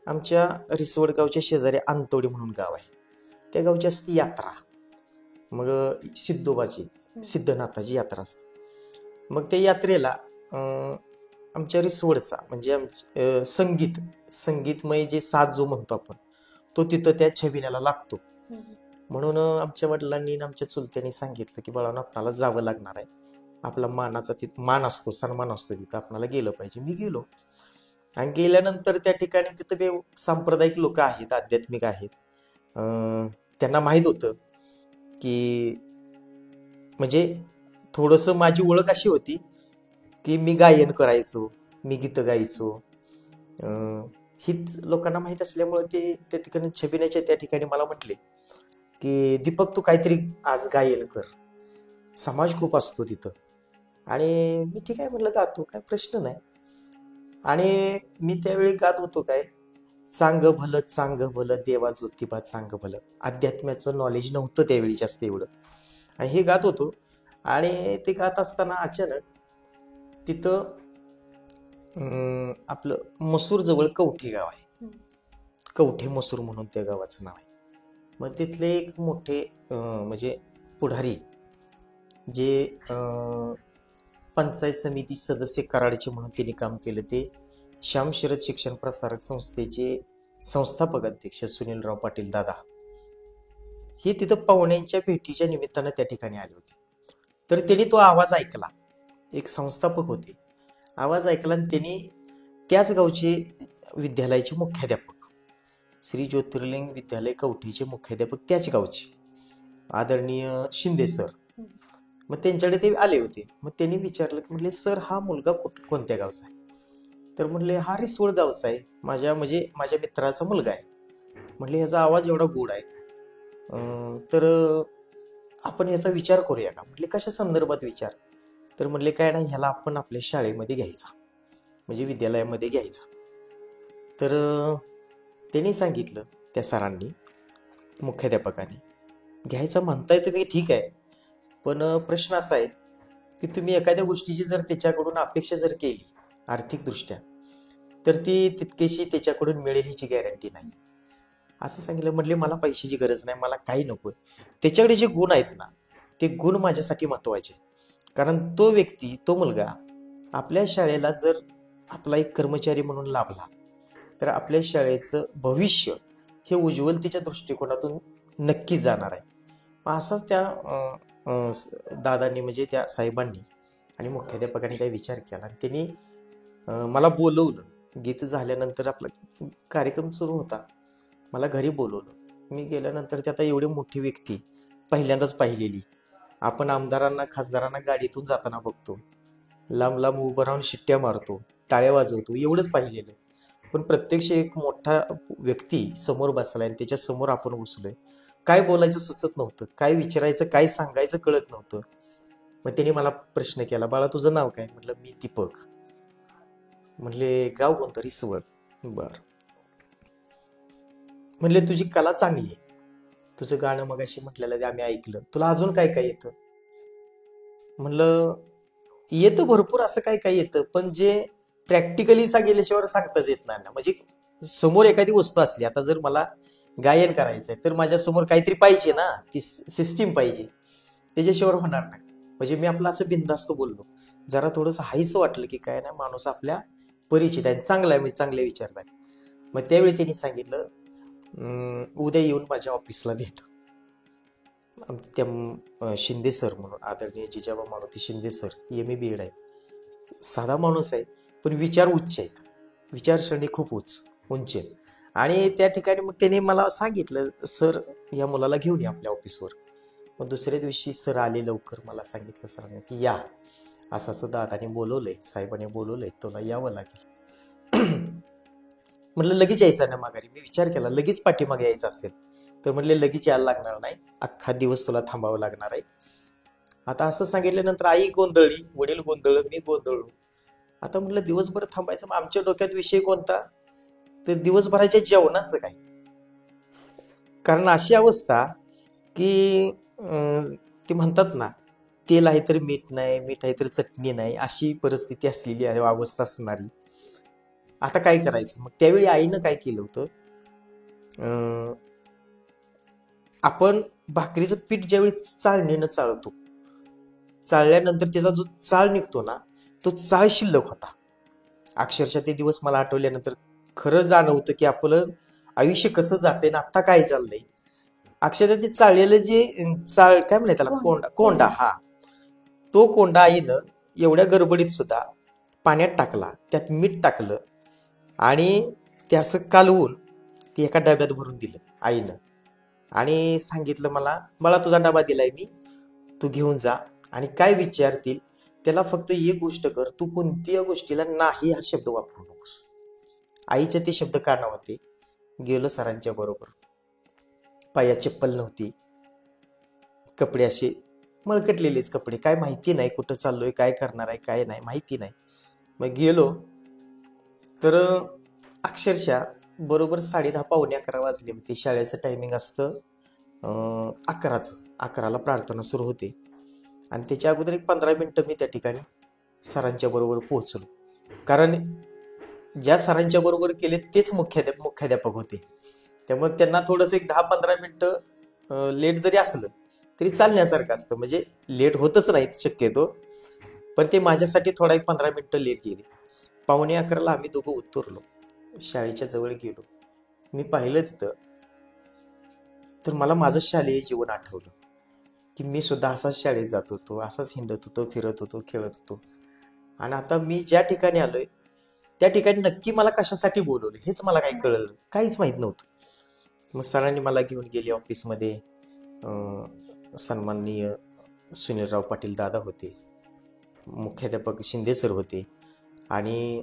आमच्या रिसवड गावच्या शेजारी अंतवडी म्हणून गाव आहे, त्या गावची असते यात्रा. मग सिद्धोबाची, सिद्धनाथाची यात्रा असते. मग त्या यात्रेला आमच्या रिसवडचा म्हणजे संगीतमय जे साज जो म्हणतो आपण, तो तिथं त्या छबिन्याला लागतो. म्हणून आमच्या वडिलांनी आणि आमच्या चुलत्यांनी सांगितलं की बाळांनो, आपल्याला जावं लागणार आहे. आपला मानाचा मान असतो, सन्मान असतो, तिथं आपल्याला गेलं पाहिजे. मी गेलो आणि गेल्यानंतर त्या ठिकाणी तिथं ते सांप्रदायिक लोक आहेत, आध्यात्मिक आहेत. त्यांना माहीत होतं की म्हणजे थोडंसं माझी ओळख अशी होती की मी गायन करायचो, मी गीतं गायचो. हीच लोकांना माहीत असल्यामुळे ते त्या ठिकाणी छबिन्याच्या त्या ठिकाणी मला म्हटले की दीपक, तू काहीतरी आज गायन कर, समाज खूप असतो तिथं. आणि मी ठीक आहे म्हटलं, गातो, काय प्रश्न नाही. आणि मी त्यावेळी गात होतो काय, चांग भलं देवा ज्योतिबा चांग भलं. अध्यात्माचं नॉलेज नव्हतं त्यावेळी जास्त एवढं, आणि हे गात होतो. आणि ते गात असताना अचानक तिथं आपलं मसूर जवळ कवठे गाव आहे, कवठे मसूर म्हणून त्या गावाचं नाव आहे. मग तिथले एक मोठे म्हणजे पुढारी, जे पंचायत समिती सदस्य कराडचे म्हणून त्यांनी काम केलं, ते श्याम शरद शिक्षण प्रसारक संस्थेचे संस्थापक अध्यक्ष सुनीलराव पाटील दादा, हे तिथं पाहुण्यांच्या भेटीच्या निमित्तानं त्या ठिकाणी आले होते. तर त्यांनी तो आवाज ऐकला, एक संस्थापक होते, आवाज ऐकला, आणि त्यांनी त्याच गावचे विद्यालयाचे मुख्याध्यापक, श्री ज्योतिर्लिंग विद्यालय कवठीचे मुख्याध्यापक त्याच गावचे आदरणीय शिंदे सर, मग त्यांच्याकडे ते आले होते. मग त्यांनी विचारलं की म्हटले, सर हा मुलगा कोणत्या गावचा आहे? तर म्हटले, हा रिसवड गावचा आहे, माझ्या मित्राचा मुलगा आहे. म्हटले, ह्याचा आवाज एवढा गोड आहे, तर आपण याचा विचार करूया का? म्हटले, कशा संदर्भात विचार? तर म्हटले, काय नाही, ह्याला आपण आपल्या शाळेमध्ये घ्यायचा, म्हणजे विद्यालयामध्ये घ्यायचा. तर त्यांनी सांगितलं, त्या सरांनी, मुख्याध्यापकाने, घ्यायचं म्हणताय तुम्ही, ठीक आहे, पण प्रश्न असा आहे की तुम्ही एखाद्या गोष्टीची जर त्याच्याकडून अपेक्षा जर केली आर्थिकदृष्ट्या, तर ती तितकेशी त्याच्याकडून मिळेल ह्याची गॅरंटी नाही, असं सांगितलं. म्हटले, मला पैशाची गरज नाही, मला काही नको, त्याच्याकडे जे गुण आहेत ना, ते गुण माझ्यासाठी महत्वाचे. कारण तो व्यक्ती, तो मुलगा आपल्या शाळेला जर आपला एक कर्मचारी म्हणून लाभला, तर आपल्या शाळेचं भविष्य हे उज्ज्वलतेच्या दृष्टिकोनातून नक्कीच जाणार आहे. असाच त्या दादांनी, म्हणजे त्या साहेबांनी आणि मुख्याध्यापकांनी काही विचार केला, आणि त्यांनी मला बोलवलं. गीत झाल्यानंतर आपला कार्यक्रम सुरू होता, मला घरी बोलवलं. मी गेल्यानंतर ते आता एवढी मोठी व्यक्ती पहिल्यांदाच पाहिलेली. आपण आमदारांना, खासदारांना गाडीतून जाताना बघतो, लांब लांब उभं राहून शिट्ट्या मारतो, टाळ्या वाजवतो, एवढंच पाहिलेलं. पण प्रत्यक्ष एक मोठा व्यक्ती समोर बसलाय आणि त्याच्या समोर आपण बसलोय, काय बोलायचं सुचत नव्हतं, काय विचारायचं, काय सांगायचं कळत नव्हतं. मग त्याने मला प्रश्न केला, बाळा तुझं नाव काय? म्हटलं, मी दीपक. म्हणले, गाव कोणतं? रिसवड. बर. म्हणले, तुझी कला चांगली आहे, तुझं गाणं मगाशी म्हटलेलं ते आम्ही ऐकलं, तुला अजून काय काय येतं? म्हणलं, येतं भरपूर, असं काय काय येतं, पण जे प्रॅक्टिकली गेल्याशिवाय सांगताच येत नाही ना. म्हणजे समोर एखादी वस्तू असली, आता जर मला गायन करायचंय, तर माझ्या समोर काहीतरी पाहिजे ना, ती सिस्टीम पाहिजे, त्याच्याशिवाय होणार नाही. म्हणजे मी आपलं असं बिनधास्त बोललो, जरा थोडंसं हायचं वाटलं की काय नाही, माणूस आपल्या परिचित आहे, चांगला आहे, मी चांगले विचारताय. मग त्यावेळी त्यांनी सांगितलं, उद्या येऊन माझ्या ऑफिसला भेट. त्या शिंदे सर म्हणून, आदरणीय Jijaba Maruti Shinde sir, MA BEd आहेत, साधा माणूस आहे, पण विचार उच्च आहेत, विचारसरणी खूप उंच आहेत. आणि त्या ठिकाणी मग त्यांनी मला सांगितलं, सर या मुलाला घेऊन या आपल्या ऑफिसवर. मग दुसऱ्या दिवशी सर आले लवकर, मला सांगितलं सरांनी की या, असं असं दादाने बोलवलंय, साहेबांनी बोलवलंय, तुला यावं लागेल. म्हटलं, लगेच यायचं ना माघारी? मी विचार केला, लगेच पाठीमागे यायचं असेल तर म्हटले, लगेच यायला लागणार नाही, अख्खा दिवस तुला थांबावं लागणार आहे. आता असं सांगितल्यानंतर आई गोंधळली, वडील गोंधळ, मी गोंधळलो. आता म्हटलं, दिवसभर थांबायचं, मग आमच्या डोक्यात विषय कोणता? तर दिवसभराच्या जेवणाचं काय. कारण अशी अवस्था की ते म्हणतात ना, तेल आहे तर मीठ नाही, मीठ आहे तर चटणी नाही, अशी परिस्थिती असलेली आहे, अवस्था असणारी. आता काय करायचं? मग त्यावेळी आईनं काय केलं होतं, आपण भाकरीचं पीठ ज्यावेळी चाळणीनं चाळल्यानंतर त्याचा जो चाळ निघतो ना, तो चाळ शिल्लक होता. अक्षरशः ते दिवस मला आठवल्यानंतर खरं जाणवतं की आपलं आयुष्य कसं जाते ना आत्ता काय चाललंय. अक्षरशः ते चाळलेलं जे काय म्हणाय त्याला, कोंडा कोंडा, हा तो कोंडा आईनं एवढ्या गडबडीत सुद्धा पाण्यात टाकला, त्यात मीठ टाकलं आणि ते असं कालवून ते एका डब्यात भरून दिलं आईनं आणि सांगितलं मला तुझा डबा दिलाय मी, तू घेऊन जा आणि काय विचारतील त्याला फक्त एक गोष्ट कर, तू कोणत्या गोष्टीला नाही हा शब्द वापरू नकोस. आईचे ते शब्द कानावर होते. गेलो सरांच्या बरोबर. पायात चप्पल नव्हती, कपडे असे मळकटलेलेच कपडे, काय माहिती नाही कुठं चाललोय, काय करणार आहे, काय नाही माहिती नाही. मग गेलो तर अक्षरशः बरोबर 10:30 पावणे 11 वाजले होते. शाळेचं टायमिंग असतं 11ला प्रार्थना सुरू होते आणि त्याच्या अगोदर एक 15 मिनिटं मी त्या ठिकाणी सरांच्या बरोबर पोहोचलो. कारण ज्या सरांच्या बरोबर केले तेच मुख्याध्यापक होते, त्यामुळे त्यांना थोडंसं एक 10-15 मिनिटं लेट जरी असलं तरी चालण्यासारखं असतं. म्हणजे लेट होतच नाहीत शक्यतो, पण ते माझ्यासाठी थोडा एक 15 मिनिटं लेट गेले. पावणे 11ला आम्ही दोघं उतरलो, शाळेच्या जवळ गेलो. मी पाहिलं तिथं तर मला माझं शालेय जीवन आठवलं की मी सुद्धा असाच शाळेत जात होतो, असाच हिंडत होतो, फिरत होतो, खेळत होतो. आणि आता मी ज्या ठिकाणी आलोय त्या ठिकाणी नक्की मला कशासाठी बोलवलं हेच मला काही कळलं, काहीच माहित नव्हतं. मग सरांनी मला घेऊन गेले ऑफिसमध्ये. सन्माननीय सुनीलराव पाटील दादा होते, मुख्याध्यापक शिंदे सर होते आणि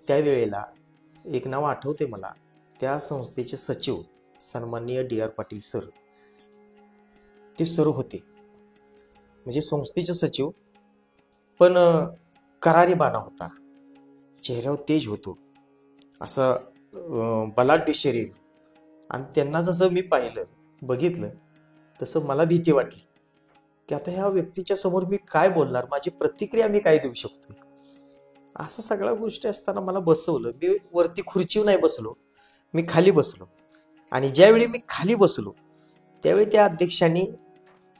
त्यावेळेला एक नाव आठवते मला, त्या संस्थेचे सचिव सन्माननीय DR पाटील सर, ते सर होते. म्हणजे संस्थेचे सचिव, पण करारी बाणा होता, चेहऱ्यावर तेज होतो, असं बलाढ्य शरीर. आणि त्यांना जसं मी पाहिलं बघितलं तसं मला भीती वाटली की आता ह्या व्यक्तीच्या समोर मी काय बोलणार, माझी प्रतिक्रिया मी काय देऊ शकतो. असं सगळ्या गोष्टी असताना मला बसवलं. मी वरती खुर्चीवर नाही बसलो, मी खाली बसलो. आणि ज्यावेळी मी खाली बसलो त्यावेळी त्या अध्यक्षांनी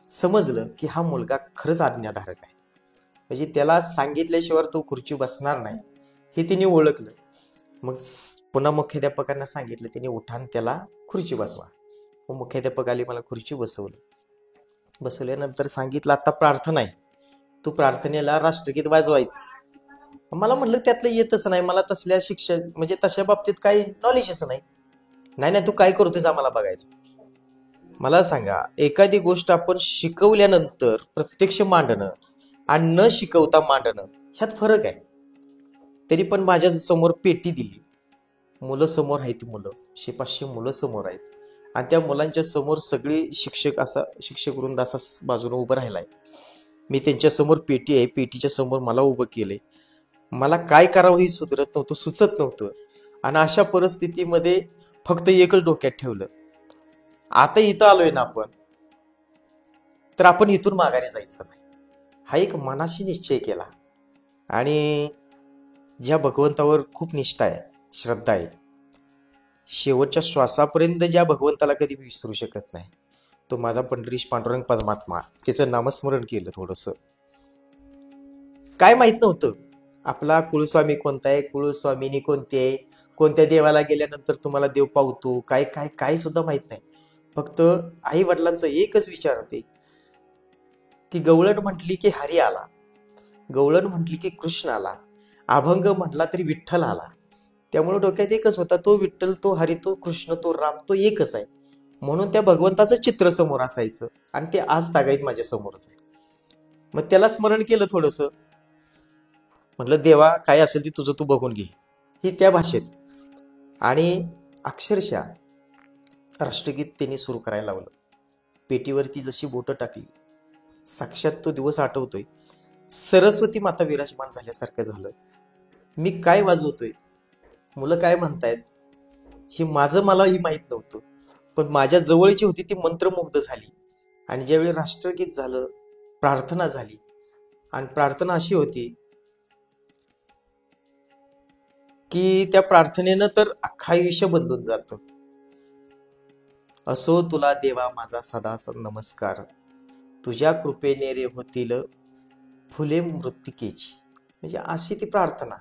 समजलं की हा मुलगा खरंच आज्ञाधारक आहे, म्हणजे त्याला सांगितल्याशिवाय तो खुर्ची बसणार नाही हे तिने ओळखलं. मग पुन्हा मुख्याध्यापकांना सांगितलं, त्यांनी उठान त्याला खुर्ची बसवा. मग मुख्याध्यापक आले, मला खुर्ची बसवल्यानंतर सांगितलं आता प्रार्थना आहे, तू प्रार्थनेला राष्ट्रगीत वाजवायचं. मला म्हटलं त्यातलं येतच नाही, मला तसल्या शिक्षण म्हणजे तशा बाबतीत काही नॉलेजच नाही. नाही तू काय करतोयस आम्हाला बघायचं. मला सांगा, एखादी गोष्ट आपण शिकवल्यानंतर प्रत्यक्ष मांडणं आणि न शिकवता मांडणं ह्यात फरक आहे. तरी पण माझ्या समोर पेटी दिली, मुलं समोर आहेत, मुलं 500 मुलं समोर आहेत आणि त्या मुलांच्या समोर सगळे शिक्षक वृंद असा बाजूने उभं राहिलाय. मी त्यांच्या समोर पेटी आहे, पेटीच्या समोर मला उभं केलंय. मला काय करावं हे सुचत नव्हतं. आणि अशा परिस्थितीमध्ये फक्त एकच डोक्यात ठेवलं, आता इथं आलोय ना आपण, तर आपण इथून माघारी जायचं नाही. हा एक मनाशी निश्चय केला. आणि ज्या भगवंतावर खूप निष्ठा आहे, श्रद्धा आहे, शेवटच्या श्वासापर्यंत ज्या भगवंताला कधी विसरू शकत नाही, तो माझा पंढरीश पांडुरंग परमात्मा. त्याचं नामस्मरण केलं थोडंसं. काय माहित नव्हतं आपला कुळस्वामी कोणता आहे, कुळस्वामिनी कोणती आहे, कोणत्या देवाला गेल्यानंतर तुम्हाला देव पावतो, काय काय काय सुद्धा माहित नाही. फक्त आई वडिलांचं एकच विचार होते की गवळण म्हटली की हरी आला, गवळण म्हटली की कृष्ण आला, अभंग म्हटला तरी विठ्ठल आला. त्यामुळे डोक्यात एकच होता, तो विठ्ठल, तो हरी, तो कृष्ण, तो राम, तो एकच आहे. म्हणून त्या भगवंताचं चित्र समोर असायचं आणि ते आज तागायत माझ्या समोरच आहे. मग त्याला स्मरण केलं थोडंसं, म्हटलं देवा काय असेल ते तुझं तू बघून घे, ही त्या भाषेत. आणि अक्षरशः राष्ट्रगीत त्यांनी सुरू करायला लावलं. पेटीवरती जशी बोटं टाकली, साक्षात तो दिवस आठवतोय, सरस्वती माता विराजमान झाल्यासारखं झालं. मी काय वाजवतोय, मुलं काय म्हणतायत हे मलाही माहित नव्हतं, पण माझ्या जवळची होती ती मंत्रमुग्ध झाली. आणि ज्यावेळी राष्ट्रगीत झालं, प्रार्थना झाली, आणि प्रार्थना अशी होती की त्या प्रार्थनेनं तर अख्खं आयुष्य बदलून जातं. असो तुला देवा माझा सदा नमस्कार, तुझ्या कृपेने रे होतील फुले मृत्तिकेची. म्हणजे अशी ती प्रार्थना.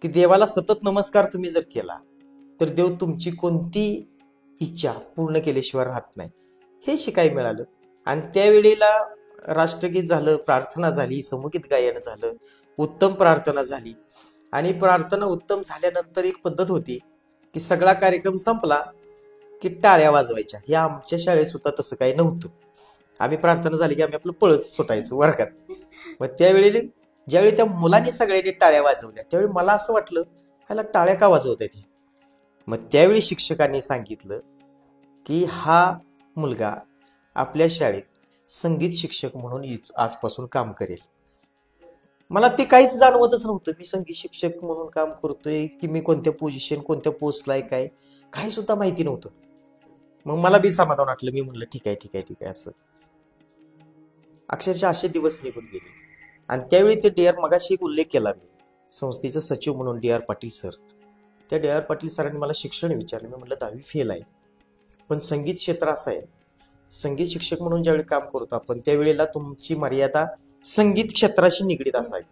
की देवाला सतत नमस्कार तुम्ही जर केला तर देव तुमची कोणती इच्छा पूर्ण केल्याशिवाय राहत नाही, हे शिकायला मिळालं. आणि त्यावेळेला राष्ट्रगीत झालं, प्रार्थना झाली, समूहित गायन झालं, उत्तम प्रार्थना झाली. आणि प्रार्थना उत्तम झाल्यानंतर एक पद्धत होती की सगळा कार्यक्रम संपला की टाळ्या वाजवायच्या. हे आमच्या शाळेत सुद्धा तसं काही नव्हतं. आम्ही प्रार्थना झाली की आम्ही आपलं पळत सुटायचो वर्गात. मग त्यावेळी ज्यावेळी त्या मुलांनी सगळ्यांनी टाळ्या वाजवल्या त्यावेळी मला असं वाटलं, ह्याला टाळ्या का वाजवत आहेत. मग त्यावेळी शिक्षकांनी सांगितलं की हा मुलगा आपल्या शाळेत संगीत शिक्षक म्हणून आजपासून काम करेल. मला ते काहीच जाणवतच नव्हतं. मी संगीत शिक्षक म्हणून काम करतोय की मी कोणत्या पोझिशन, कोणत्या पोस्टला आहे, काय काही सुद्धा माहिती नव्हतं. मग मला बी समाधान वाटलं. मी म्हणलं ठीक आहे ठीक आहे ठीक आहे. असं अक्षरशः असे दिवस निघून गेले. आणि त्यावेळी ते डी आर, मगाशी एक उल्लेख केला मी, संस्थेचं सचिव म्हणून डी आर पाटील सर. त्या डी आर पाटील सरांनी मला शिक्षण विचारलं. मी म्हटलं 10वी फेल आहे, पण संगीत क्षेत्र असं आहे, संगीत शिक्षक म्हणून ज्यावेळी काम करतो आपण त्यावेळेला तुमची मर्यादा संगीत क्षेत्राशी निगडीत असावी.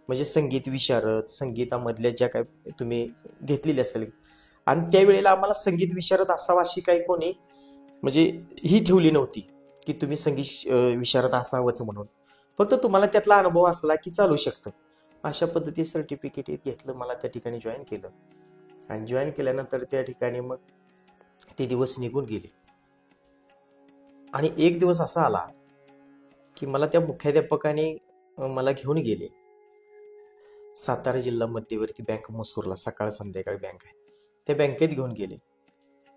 म्हणजे संगीत विशारद, संगीतामधल्या ज्या काय तुम्ही घेतलेल्या असतील. आणि त्यावेळेला आम्हाला संगीत विशारद असावा अशी काही कोणी म्हणजे ही ठेवली नव्हती की तुम्ही संगीत विशारद असावंच म्हणून. फक्त तुम्हाला त्यातला अनुभव असला की चालू शकतं. अशा पद्धती सर्टिफिकेट घेतलं, मला त्या ठिकाणी जॉईन केलं. आणि जॉईन केल्यानंतर त्या ठिकाणी मग ते दिवस निघून गेले. आणि एक दिवस असा आला की मला त्या मुख्याध्यापकाने मला घेऊन गेले सातारा जिल्हा मध्यवर्ती बँक मसूरला, सकाळ संध्याकाळी बँक आहे, त्या बँकेत घेऊन गेले.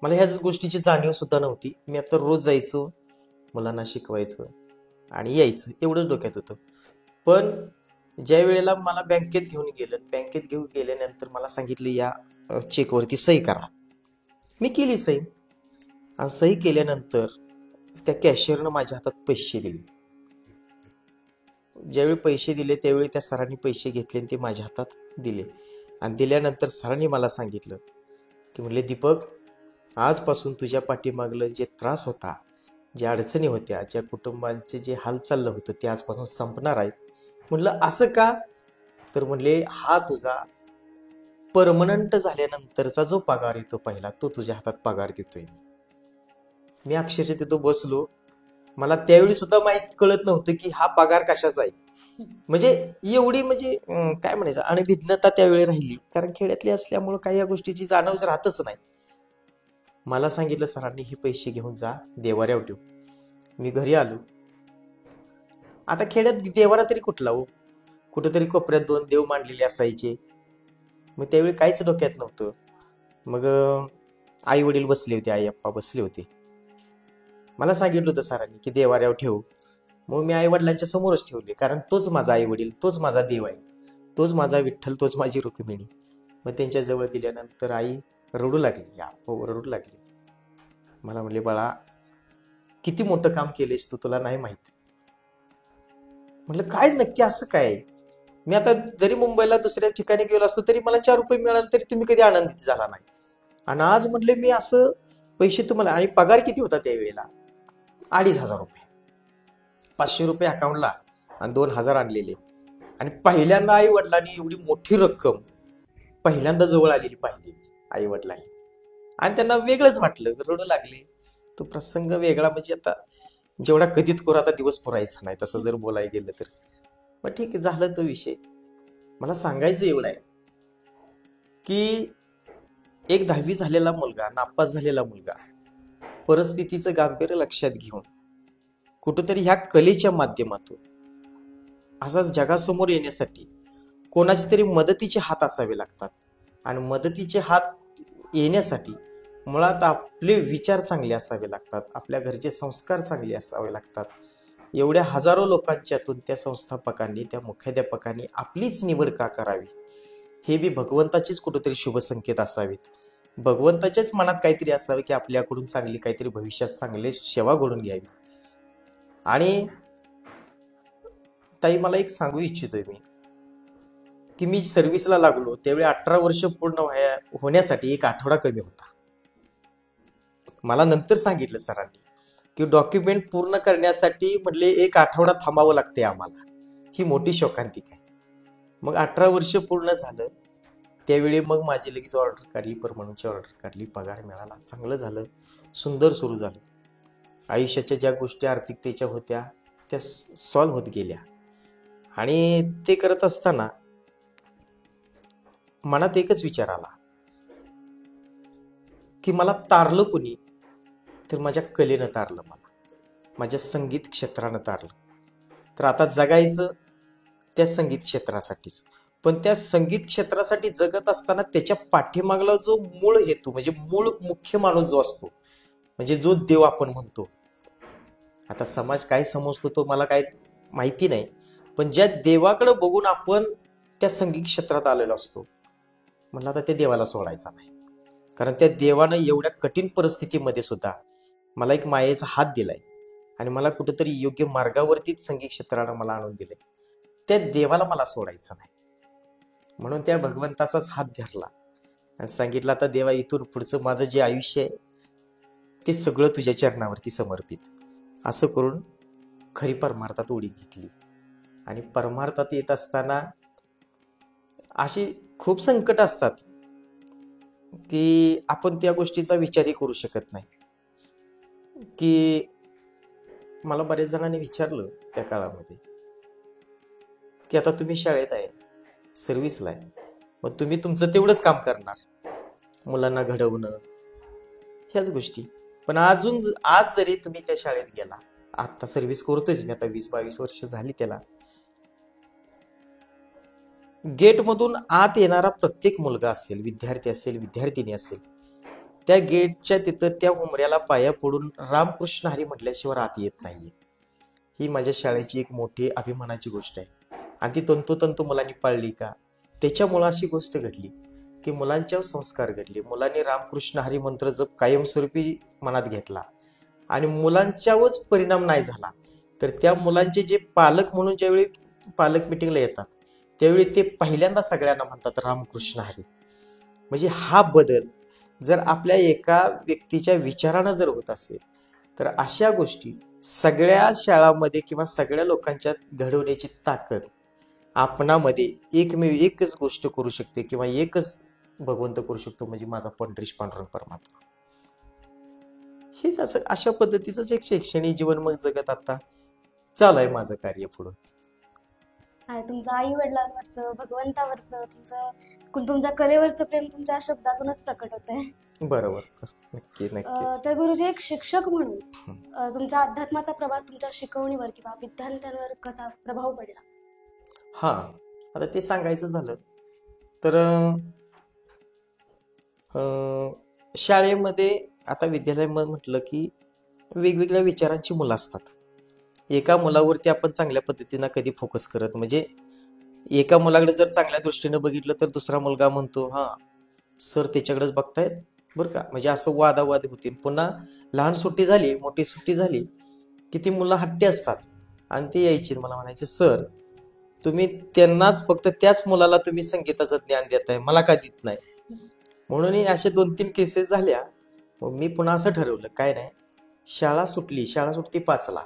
मला ह्याच गोष्टीची जाणीव सुद्धा नव्हती. मी आता रोज जायचो, मुलांना शिकवायचं आणि यायचं, एवढंच डोक्यात होतं. पण ज्या वेळेला मला बँकेत घेऊन गेलं, बँकेत घेऊन गेल्यानंतर मला सांगितलं या चेकवरती सही करा. मी केली सही. आणि सही केल्यानंतर त्या कॅशियरनं माझ्या हातात पैसे दिले. ज्यावेळी पैसे दिले त्यावेळी त्या सरांनी पैसे घेतले आणि ते माझ्या हातात दिले. आणि दिल्यानंतर सरांनी मला सांगितलं की म्हणले, दीपक, आजपासून तुझ्या पाठीमागलं जे त्रास होता, ज्या अडचणी होत्या, ज्या कुटुंबांचे जे हाल चाललं होतं ते आजपासून संपणार आहेत. म्हणलं असं का? तर म्हणले हा तुझा परमनंट झाल्यानंतरचा जो पगार येतो पहिला, तो तुझ्या हातात पगार देतोय. मी अक्षरशः तिथं बसलो. मला त्यावेळी सुद्धा माहीत कळत नव्हतं की हा पगार कशाचा आहे. म्हणजे एवढी म्हणजे काय म्हणायचं अनभिज्ञता त्यावेळी राहिली, कारण खेड्यातली असल्यामुळं काही या गोष्टीची जाणीव राहतच नाही. मला सांगितलं सरांनी, हे पैसे घेऊन जा, देवाऱ्यावर ठेव. मी घरी आलो. आता खेड्यात देवारा तरी कुठला हो, कुठेतरी कोपऱ्यात 2 देव मांडलेले असायचे. मग त्यावेळी काहीच डोक्यात नव्हतं. मग आई वडील बसले होते, आई अप्पा बसले होते. मला सांगितलं होतं सरांनी की देवाऱ्यावर ठेव. मग मी आई वडिलांच्या समोरच ठेवले, कारण तोच माझा आई वडील, तोच माझा देव आहे, तोच माझा विठ्ठल, तोच माझी रुक्मिणी. मग त्यांच्या जवळ दिल्यानंतर आई रडू लागली, अप्पा रडू लागली. मला म्हणले, बाळा, किती मोठं काम केलेस तू, तुला नाही माहित. म्हटलं काय नक्की असं काय? मी आता जरी मुंबईला दुसऱ्या ठिकाणी गेलो असतो तरी मला 4 रुपये मिळाले तरी तुम्ही कधी आनंदित झाला नाही. आणि आज म्हटले मी असं पैसे तुम्हाला, आणि पगार किती होता त्यावेळेला? 2,500 रुपये. 500 रुपये अकाउंटला आणि 2,000 आणलेले. आणि पहिल्यांदा आई वडिलांनी एवढी मोठी रक्कम पहिल्यांदा जवळ आलेली पाहिली आई वडिलांनी. आणि त्यांना वेगळंच वाटलं, रडू लागले. तो प्रसंग वेगळा. म्हणजे आता जेवढा कधीत करू आता दिवस पुरायचा नाही, तसं जर बोलायला गेलं तर. मग ठीक आहे, झालं तो विषय. मला सांगायचं एवढं आहे की एक 10वी झालेला मुलगा, नापास झालेला मुलगा, परिस्थितीचं गांभीर्य लक्षात घेऊन कुठंतरी ह्या कलेच्या माध्यमातून असाच जगासमोर येण्यासाठी कोणाचे तरी मदतीचे हात असावे लागतात. आणि मदतीचे हात येण्यासाठी मुळात आपले विचार चांगले असावे लागतात, आपल्या घरचे संस्कार चांगले असावे लागतात. एवढ्या हजारो लोकांच्यातून त्या संस्थापकांनी, त्या मुख्याध्यापकांनी आपलीच निवड का करावी, हे बी भगवंताचेच कुठेतरी शुभ संकेत असावेत. भगवंताच्याच मनात काहीतरी असावे की आपल्याकडून चांगली काहीतरी भविष्यात चांगले सेवा घडून घ्यावी. आणि ताई, मला एक सांगू इच्छितोय मी की मी सर्व्हिसला लागलो त्यावेळी 18 वर्ष पूर्ण होण्यासाठी 1 आठवडा कमी होता. मला नंतर सांगितलं सरांनी की डॉक्युमेंट पूर्ण करण्यासाठी म्हटले 1 आठवडा थांबावं लागते आम्हाला. ही मोठी शोकांतिका आहे. मग 18 वर्ष पूर्ण झालं. त्यावेळी मग माझी लगेच ऑर्डर काढली, परमनंटची ऑर्डर काढली, पगार मिळाला, चांगलं झालं, सुंदर सुरू झालं. आयुष्याच्या ज्या गोष्टी आर्थिकतेच्या होत्या त्या सॉल्व्ह होत गेल्या. आणि ते करत असताना मनात एकच विचार आला की मला तारलं कोणी, तर माझ्या कलेनं तारलं, मला माझ्या संगीत क्षेत्रानं तारलं. तर आता जगायचं त्या संगीत क्षेत्रासाठीच, पण त्या संगीत क्षेत्रासाठी जगत असताना त्याच्या पाठीमागला जो मूळ हेतू, म्हणजे मूळ मुख्य माणूस जो असतो, म्हणजे जो देव आपण म्हणतो. आता समाज काय समजतो तो मला काय माहिती नाही, पण ज्या देवाकडे बघून आपण त्या संगीत क्षेत्रात आलेलो असतो, म्हणलं आता त्या देवाला सोडायचा नाही. कारण त्या देवानं एवढ्या कठीण परिस्थितीमध्ये सुद्धा मला एक मायेचा हात दिलाय आणि मला कुठेतरी योग्य मार्गावरती संगीत क्षेत्रानं मला आणून दिले. त्या देवाला मला सोडायचं नाही, म्हणून त्या भगवंताचाच हात धरला आणि सांगितलं, आता देवा, इथून पुढचं माझं जे आयुष्य आहे ते सगळं तुझ्या चरणावरती समर्पित. असं करून खरी परमार्थात उडी घेतली. आणि परमार्थात येत असताना अशी खूप संकट असतात की आपण त्या गोष्टीचा विचारही करू शकत नाही. की मला बऱ्याच जणांनी विचारलं त्या काळामध्ये की आता तुम्ही शाळेत आहे, सर्व्हिसला आहे, मग तुम्ही तुमचं तेवढंच काम करणार, मुलांना घडवणं, ह्याच गोष्टी. पण आज जरी तुम्ही त्या शाळेत गेला, आता सर्व्हिस करतोयच मी, आता 20-22 वर्ष झाली त्याला, गेटमधून आत येणारा प्रत्येक मुलगा असेल, विद्यार्थी असेल, विद्यार्थिनी असेल, त्या गेटच्या तिथं त्या उमऱ्याला पाया पडून रामकृष्ण हरी म्हटल्याशिवाय आत येत नाहीये. ही माझ्या शाळेची एक मोठी अभिमानाची गोष्ट आहे. आणि ती तंतोतंत मुलांनी पाळली का, त्याच्यामुळे अशी गोष्ट घडली की मुलांच्यावर संस्कार घडले. मुलांनी रामकृष्ण हरी मंत्र जप कायमस्वरूपी मनात घेतला आणि मुलांच्यावरच परिणाम नाही झाला, तर त्या मुलांचे जे पालक म्हणून ज्यावेळी पालक मिटिंगला येतात त्यावेळी ते पहिल्यांदा सगळ्यांना म्हणतात रामकृष्ण हरी. म्हणजे हा बदल जर आपल्या एका व्यक्तीच्या विचारानं जर होत असेल, तर अशा गोष्टी सगळ्या शाळांमध्ये किंवा सगळ्या लोकांच्यात घडवण्याची ताकद आपणामध्ये एकच गोष्ट करू शकते किंवा एकच भगवंत करू शकतो, म्हणजे माझा पंढरीश पांडुरंग परमात्मा. हेच असं अशा पद्धतीचंच एक शैक्षणिक जीवन मग जगत आता चालू आहे माझं कार्य पुढं. काय तुमचं आई वडिलांवरचं, भगवंतावरचं, तुमच्या कलेवरचं प्रेम तुमच्या शब्दातूनच प्रकट होत आहे. बरोबर, नक्कीच. तर गुरुजी, एक शिक्षक म्हणून तुमच्या अध्यात्माचा प्रवास तुमच्या शिकवणीवर किंवा विद्यार्थ्यांवर कसा प्रभाव पडला? हा, आता ते सांगायचं झालं तर शाळेमध्ये आता विद्यालयामध्ये म्हटलं की वेगवेगळ्या विचारांची मुलं असतात. एका मुलावरती आपण चांगल्या पद्धतीनं कधी फोकस करत, म्हणजे एका मुलाकडे जर चांगल्या दृष्टीनं बघितलं तर दुसरा मुलगा म्हणतो, हा सर त्याच्याकडेच बघतायत बरं का, म्हणजे असं वादावाद होतील. पुन्हा लहान सुट्टी झाली, मोठी सुट्टी झाली की ती मुलं हट्टी असतात आणि ते यायची मला म्हणायचे, सर तुम्ही त्यांनाच फक्त त्याच मुलाला तुम्ही संगीताचं ज्ञान देताय, मला का देत नाही. म्हणून असे 2-3 केसेस झाल्या. मग मी पुन्हा असं ठरवलं, काय नाही, शाळा सुटते 5ला,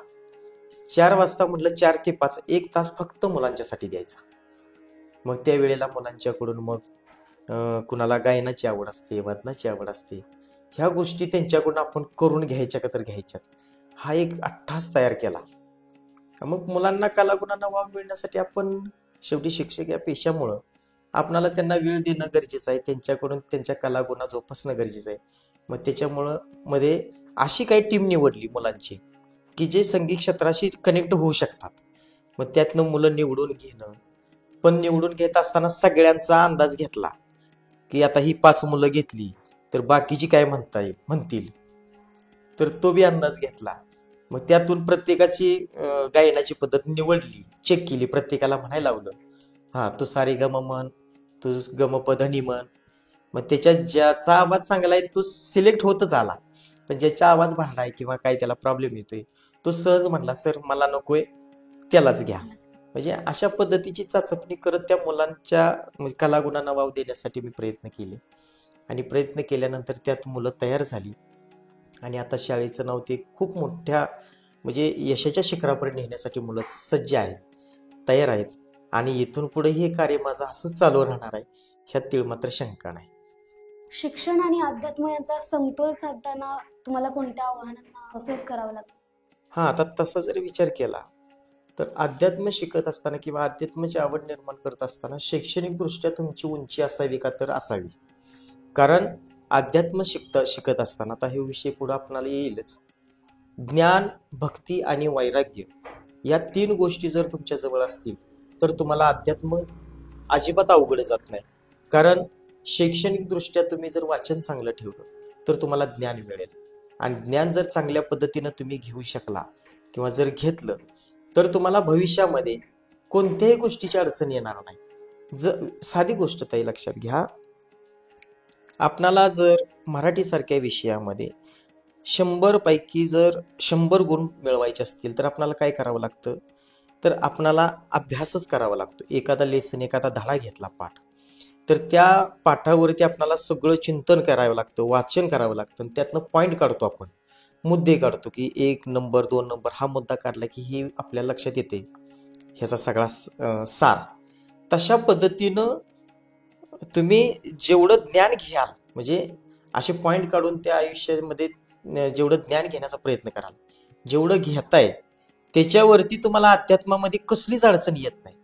4 वाजता म्हटलं 4 ते 5 1 तास फक्त मुलांच्यासाठी द्यायचा. मग त्या वेळेला मुलांच्याकडून मग कुणाला गायनाची आवड असते, वादनाची आवड असते, ह्या गोष्टी त्यांच्याकडून आपण करून घ्यायच्या का तर घ्यायच्यात, हा एक अट्टास तयार केला. मग मुलांना कलागुणांना वाव मिळण्यासाठी आपण शेवटी शिक्षक या पेशामुळं आपणाला त्यांना वेळ देणं गरजेचं आहे, त्यांच्याकडून त्यांच्या कलागुणा जोपासणं गरजेचं आहे. मग त्याच्यामुळं मध्ये अशी काही टीम निवडली मुलांची की जे संगीत क्षेत्राशी कनेक्ट होऊ शकतात. मग त्यातनं मुलं निवडून घेणं, पण निवडून घेत असताना सगळ्यांचा अंदाज घेतला की आता ही 5 मुलं घेतली तर बाकीची काय म्हणतील, तर तो बी अंदाज घेतला. मग त्यातून प्रत्येकाची गायनाची पद्धत निवडली, चेक केली, प्रत्येकाला म्हणायला लावलं, हा तू सारे गम म्हण, तू गमपधनी म्हण. मग त्याच्यात ज्याचा आवाज चांगला आहे तो सिलेक्ट होतच आला, पण ज्याचा आवाज भांडा आहे किंवा काय त्याला प्रॉब्लेम येतोय तो सहज म्हणला, सर मला नकोय, त्यालाच घ्या. म्हणजे अशा पद्धतीची चाचपणी करत त्या मुलांच्या कलागुणांना वाव देण्यासाठी मी प्रयत्न केले. आणि प्रयत्न केल्यानंतर त्यात मुलं तयार झाली आणि आता शाळेचं नाव ते खूप मोठ्या म्हणजे यशाच्या शिखरापर्यंत नेण्यासाठी मुलं सज्ज आहेत, तयार आहेत. आणि इथून पुढे हे कार्य माझं असंच चालू राहणार आहे ह्यात तीळ मात्र शंका नाही. शिक्षण आणि अध्यात्म यांचा समतोल साधताना तुम्हाला कोणत्या आव्हानांना फेस करावं लागतं? हां, आता तसा जर विचार केला तर अध्यात्म शिकत असताना किंवा अध्यात्माची आवड निर्माण करत असताना शैक्षणिकदृष्ट्या तुमची उंची असावी का तर असावी. कारण अध्यात्म शिकत असताना आता हे विषय पुढे आपणाला येईलच. ज्ञान, भक्ती आणि वैराग्य या 3 गोष्टी जर तुमच्या जवळ असतील तर तुम्हाला अध्यात्म अजिबात अवघड जात नाही. कारण शैक्षणिकदृष्ट्या तुम्ही जर वाचन चांगलं ठेवलं तर तुम्हाला ज्ञान मिळेल, आणि ज्ञान जर चांगल्या पद्धतीनं तुम्ही घेऊ शकला किंवा जर घेतलं तर तुम्हाला भविष्यामध्ये कोणत्याही गोष्टीची अडचण येणार नाही. साधी गोष्ट ताई लक्षात घ्या, आपणाला जर मराठीसारख्या विषयामध्ये 100 पैकी जर 100 गुण मिळवायचे असतील तर आपणाला काय करावं लागतं, तर आपणाला अभ्यासच करावा लागतो. एखादा लेसन, एखादा धडा घेतला पाठ, तर त्या पाठावरती आपणाला सगळं चिंतन करावं लागतं, वाचन करावं लागतं, आणि त्यातनं पॉईंट काढतो आपण, मुद्दे काढतो की 1 नंबर 2 नंबर हा मुद्दा काढला की हे आपल्या लक्षात येते, ह्याचा सगळा सार. तशा पद्धतीनं तुम्ही जेवढं ज्ञान घ्याल, म्हणजे असे पॉईंट काढून त्या आयुष्यामध्ये जेवढं ज्ञान घेण्याचा प्रयत्न कराल, जेवढं घेताय त्याच्यावरती तुम्हाला अध्यात्मामध्ये कसलीच अडचण येत नाही.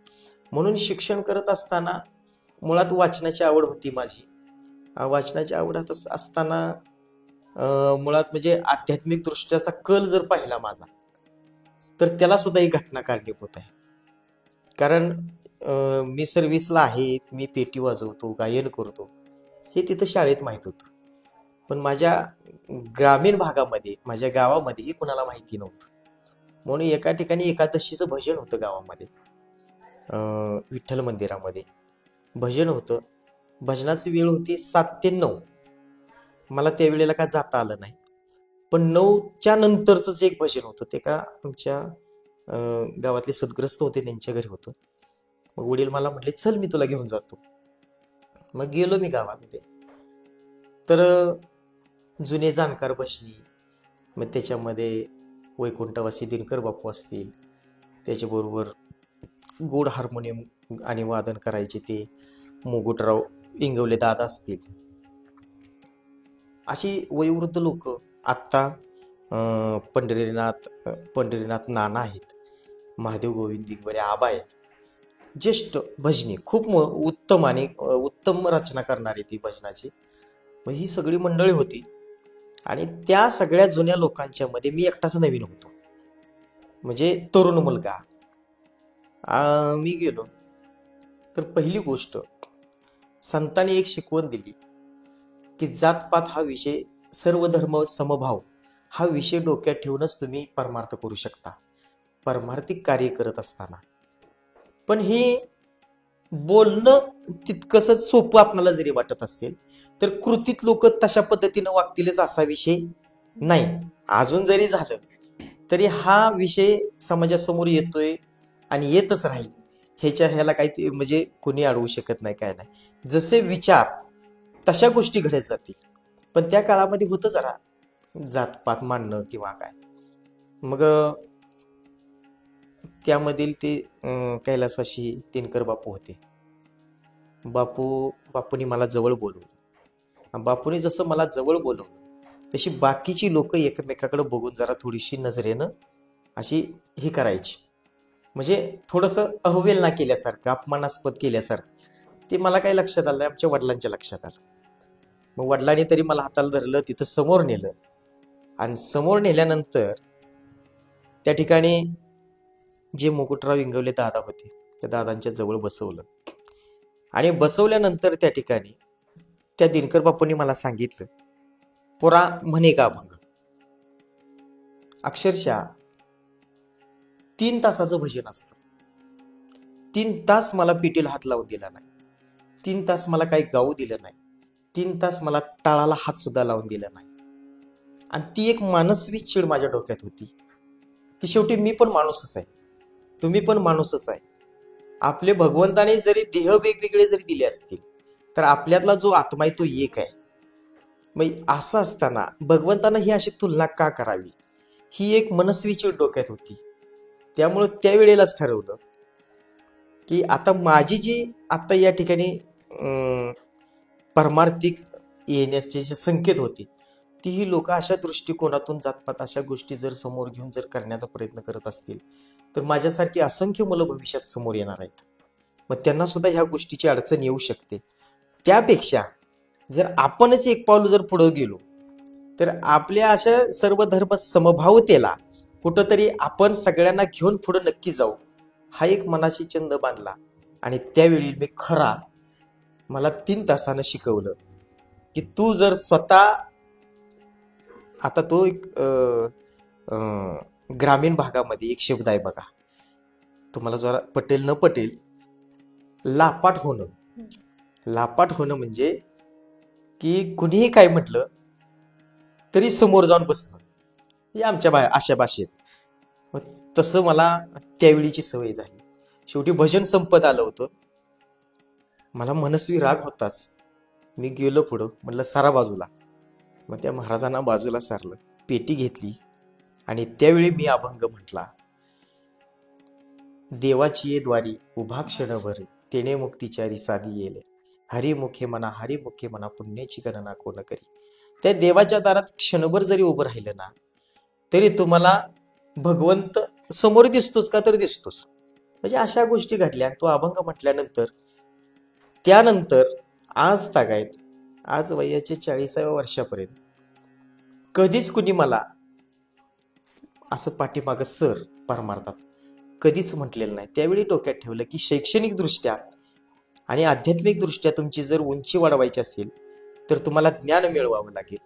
म्हणून शिक्षण करत असताना मुळात वाचनाची आवड होती माझी. वाचनाची आवड असताना मुळात म्हणजे आध्यात्मिक दृष्ट्याचा कल जर पाहिला माझा तर त्याला सुद्धा ही घटना कारणीभूत आहे. कारण मी सर्व्हिसला आहे, मी पेटी वाजवतो, गायन करतो, हे तिथं शाळेत माहीत होतं, पण माझ्या ग्रामीण भागामध्ये, माझ्या गावामध्ये हे कुणाला माहिती नव्हतं. म्हणून एका ठिकाणी एकादशीचं भजन होतं गावामध्ये, विठ्ठल मंदिरामध्ये भजन होतं. भजनाची वेळ होती 7 ते 9. मला त्यावेळेला काय जाता आलं नाही, पण 9च्या नंतरच एक भजन होतं, ते का आमच्या गावातले सद्ग्रस्त होते त्यांच्या घरी होतं. मग वडील मला म्हटले चल मी तुला घेऊन जातो. मग गेलो मी गावामध्ये, तर जुने जाणकार बसली, मग त्याच्यामध्ये वैकुंठवासी दिनकर बापू असतील, त्याच्याबरोबर गोड हार्मोनियम आणि वादन करायचे ते मुकुटराव इंगवले दादा असतील, अशी वयोवृद्ध लोक. आत्ता पंढरीनाथ नाना आहेत, महादेव गोविंद दिगंबरे आबा आहेत, ज्येष्ठ भजनी, खूप उत्तम आणि उत्तम रचना करणारी ती भजनाची. मग ही सगळी मंडळी होती, आणि त्या सगळ्या जुन्या लोकांच्या मध्ये मी एकटाच नवीन होतो, म्हणजे तरुण मुलगा. मी गेलो तर पहिली गोष्ट संतांनी एक शिकवण दिली की जातपात हा विषय, सर्व धर्म समभाव हा विषय डोक्यात ठेवूनच तुम्ही परमार्थ करू शकता, परमार्थिक कार्य करत असताना. पण हे बोलणं तितकंच सोपं आपल्याला जरी वाटत असेल तर कृतीत लोक तशा पद्धतीनं वागतीलच असा विषय नाही. अजून जरी झालं तरी हा विषय समाजासमोर येतोय आणि येतच राहील, ह्याला काही म्हणजे कोणी अडवू शकत नाही, काय नाही. जसे विचार तशा गोष्टी घडत जातील. पण त्या काळामध्ये होतं जरा जातपात मानणं किंवा काय. मग त्यामधील ते कैलासवासी दिनकर बापू होते. बापूंनी मला जवळ बोलवलं. बापूंनी जसं मला जवळ बोलवलं तशी बाकीची लोक एकमेकाकडे बघून जरा थोडीशी नजरेनं अशी हे करायची, म्हणजे थोडंसं अहवेलना केल्यासारखं, अपमानास्पद केल्यासारखं. ते मला काही लक्षात आलं नाही, आमच्या वडिलांच्या लक्षात आलं. मग वडिलांनी तरी मला हाताला धरलं, तिथं समोर नेलं, आणि समोर नेल्यानंतर त्या ठिकाणी जे मुकुटराव इंगवले दादा होते त्या दादांच्या जवळ बसवलं. आणि बसवल्यानंतर त्या ठिकाणी त्या दिनकर बापूंनी मला सांगितलं, पोरा म्हणे का अभंग. अक्षरशः 3 तासाचं भजन असतं. 3 तास मला पिटीला हात लावून दिला नाही, 3 तास मला काही गाऊ दिलं नाही, 3 तास मला टाळाला हात सुद्धा लावून दिला नाही. आणि ती एक मानसवी चीड माझ्या डोक्यात होती की शेवटी मी पण माणूसच आहे, तुम्ही पण माणूसच आहे. आपले भगवंताने जरी देह वेगवेगळे जरी दिले असतील तर आपल्यातला जो आत्मा आहे तो एक आहे. मग असं असताना भगवंतानं ही अशी तुलना का करावी, ही एक मनस्वी चीड डोक्यात होती. त्यामुळं त्यावेळेलाच ठरवलं की आता माझी जी आता या ठिकाणी परमार्थिक येण्याचे जे संकेत होते, तीही लोक अशा दृष्टिकोनातून जातपात अशा गोष्टी जर समोर घेऊन जर करण्याचा प्रयत्न करत असतील, तर माझ्यासारखी असंख्य मुलं भविष्यात समोर येणार आहेत. मग त्यांना सुद्धा ह्या गोष्टीची अडचण येऊ शकते. त्यापेक्षा जर आपणच एक पाऊल जर पुढे गेलो, तर आपल्या अशा सर्व धर्म समभावतेला कुठंतरी आपण सगळ्यांना घेऊन पुढे नक्की जाऊ, हा एक मनाशी छंद बांधला. आणि त्यावेळी मी खरा मला 3 तासानं शिकवलं की तू जर स्वतः, आता तो एक ग्रामीण भागामध्ये एक शब्द आहे बघा, तुम्हाला जरा पटेल न पटेल, लापाट होणं. लापाट होणं म्हणजे की कुणीही काय म्हटलं तरी समोर जाऊन बसणं, हे आमच्या अशा भाषेत. मग तसं मला त्यावेळीची सवय झाली. शेवटी भजन संपत आलं होतं. मला मनस्वी राग होताच. मी गेलो पुढं, म्हटलं सारा बाजूला. मग त्या महाराजांना बाजूला सारलं, पेटी घेतली आणि त्यावेळी मी अभंग म्हटला. देवाची ये द्वारी उभा क्षणभर, तेने मुक्तीचारी साधी येले. हरिमुखे म्हणा हरिमुखे म्हणा, पुण्याची गणना कोण करी. त्या देवाच्या दारात क्षणभर जरी उभं राहिलं ना, तरी तुम्हाला भगवंत समोर दिसतोच का तर दिसतोच. म्हणजे अशा गोष्टी घडल्या. तो अभंग म्हटल्यानंतर त्यानंतर आज तागायत, आज वयाच्या 40व्या वर्षापर्यंत कधीच कुणी मला असं पाठीमागं सर परमार्थात कधीच म्हटलेलं नाही. त्यावेळी डोक्यात ठेवलं की शैक्षणिक दृष्ट्या आणि आध्यात्मिक दृष्ट्या तुमची जर उंची वाढवायची असेल, तर तुम्हाला ज्ञान मिळवावं लागेल.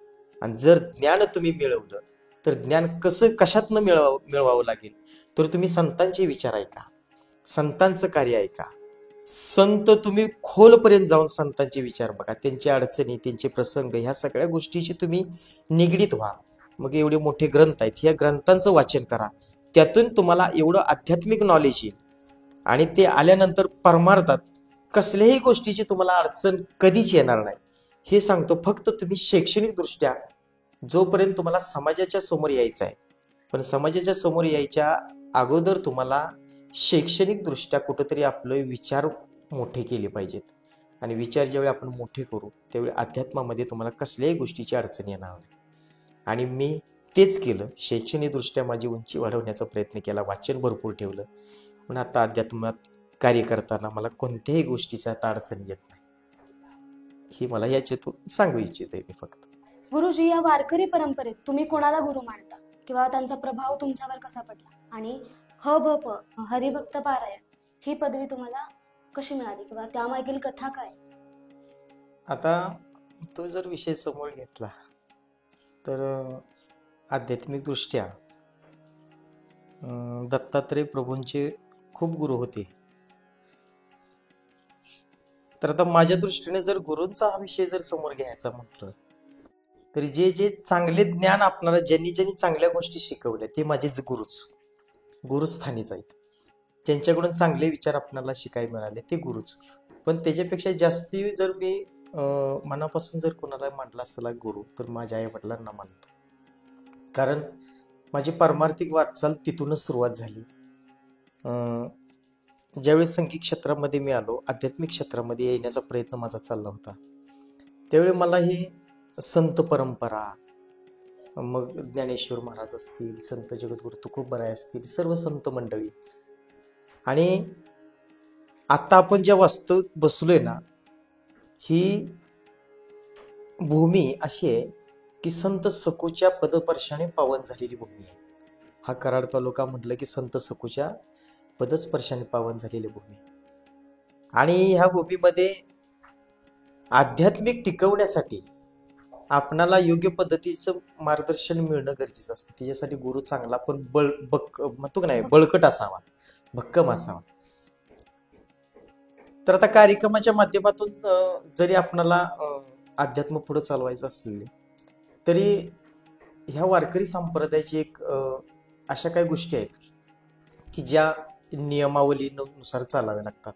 आणि जर ज्ञान तुम्ही मिळवलं, तर ज्ञान कशातनं मिळवावं लागेल, तर तुम्ही संतांचे विचार ऐका, संतांचं कार्य ऐका. संत तुम्ही खोलपर्यंत जाऊन संतांचे विचार बघा, त्यांच्या अडचणी, त्यांचे प्रसंग, ह्या सगळ्या गोष्टीची तुम्ही निगडीत व्हा. मग एवढे मोठे ग्रंथ आहेत, ह्या ग्रंथांचं वाचन करा. त्यातून तुम्हाला एवढं आध्यात्मिक नॉलेज येईल. आणि ते आल्यानंतर परमार्थात कसल्याही गोष्टीची तुम्हाला अडचण कधीच येणार नाही. हे सांगतो. फक्त तुम्ही शैक्षणिक दृष्ट्या जोपर्यंत तुम्हाला समाजाच्या समोर यायचं आहे, पण समाजाच्या समोर यायच्या अगोदर तुम्हाला शैक्षणिक दृष्ट्या कुठंतरी आपले विचार मोठे केले पाहिजेत. आणि विचार ज्यावेळी आपण मोठे करू, त्यावेळी अध्यात्मामध्ये तुम्हाला कसल्याही गोष्टीची अडचण येणार नाही. आणि मी तेच केलं. शैक्षणिक दृष्ट्या माझी उंची वाढवण्याचा प्रयत्न केला, वाचन भरपूर ठेवलं. पण आता अध्यात्मात कार्य करताना मला कोणत्याही गोष्टीचा आता अडचण येत नाही. ही मला याच्यातून सांगू इच्छिते मी फक्त. गुरुजी, या वारकरी परंपरेत तुम्ही कोणाला गुरु मानता किंवा त्यांचा प्रभाव तुमच्यावर कसा पडला? आणि भ.प. हरिभक्त पारायण ही पदवी तुम्हाला कशी मिळाली किंवा त्यामागील कथा काय? आता तो जर विषय समोर घेतला, तर आध्यात्मिक दृष्ट्या दत्तात्रय प्रभूंचे खूप गुरु होते. तर आता माझ्या दृष्टीने जर गुरूंचा हा विषय जर समोर घ्यायचा म्हटलं, तर जे जे चांगले ज्ञान आपल्याला ज्यांनी चांगल्या गोष्टी शिकवल्या, ते माझेच गुरुस्थानीच आहेत. ज्यांच्याकडून चांगले विचार आपल्याला शिकायला मिळाले, ते गुरुच. पण त्याच्यापेक्षा जास्ती जर मी मनापासून जर कोणाला मानला असला गुरु, तर माझ्या आई वडिलांना मानतो. कारण माझी पारमार्थिक वाटचाल तिथूनच सुरुवात झाली. ज्यावेळी संगीत क्षेत्रामध्ये मी आलो, आध्यात्मिक क्षेत्रामध्ये येण्याचा प्रयत्न माझा चालला होता, त्यावेळी मला ही संत परंपरा, मग ज्ञानेश्वर महाराज असतील, संत जगद्गुरु तुकोबराय असतील, सर्व संत मंडळी, आणि आता आपण ज्या वास्तव बसलोय ना, ही भूमी अशी आहे की संत सखूच्या पदस्पर्शाने पावन झालेली भूमी आहे. हा कराड तालुका म्हटलं की संत सखूच्या पदस्पर्शाने पावन झालेली भूमी. आणि ह्या भूमीमध्ये आध्यात्मिक टिकवण्यासाठी आपणाला योग्य पद्धतीचं मार्गदर्शन मिळणं गरजेचं असतं. त्याच्यासाठी गुरु चांगला पण म्हणतो की नाही, बळकट असावा, भक्कम असावा. तर आता कार्यक्रमाच्या माध्यमातून जरी आपणाला अध्यात्म पुढे चालवायचं असेल, तरी ह्या वारकरी संप्रदायाची एक अशा काही गोष्टी आहेत की ज्या नियमावलीनुसार चालाव्या लागतात.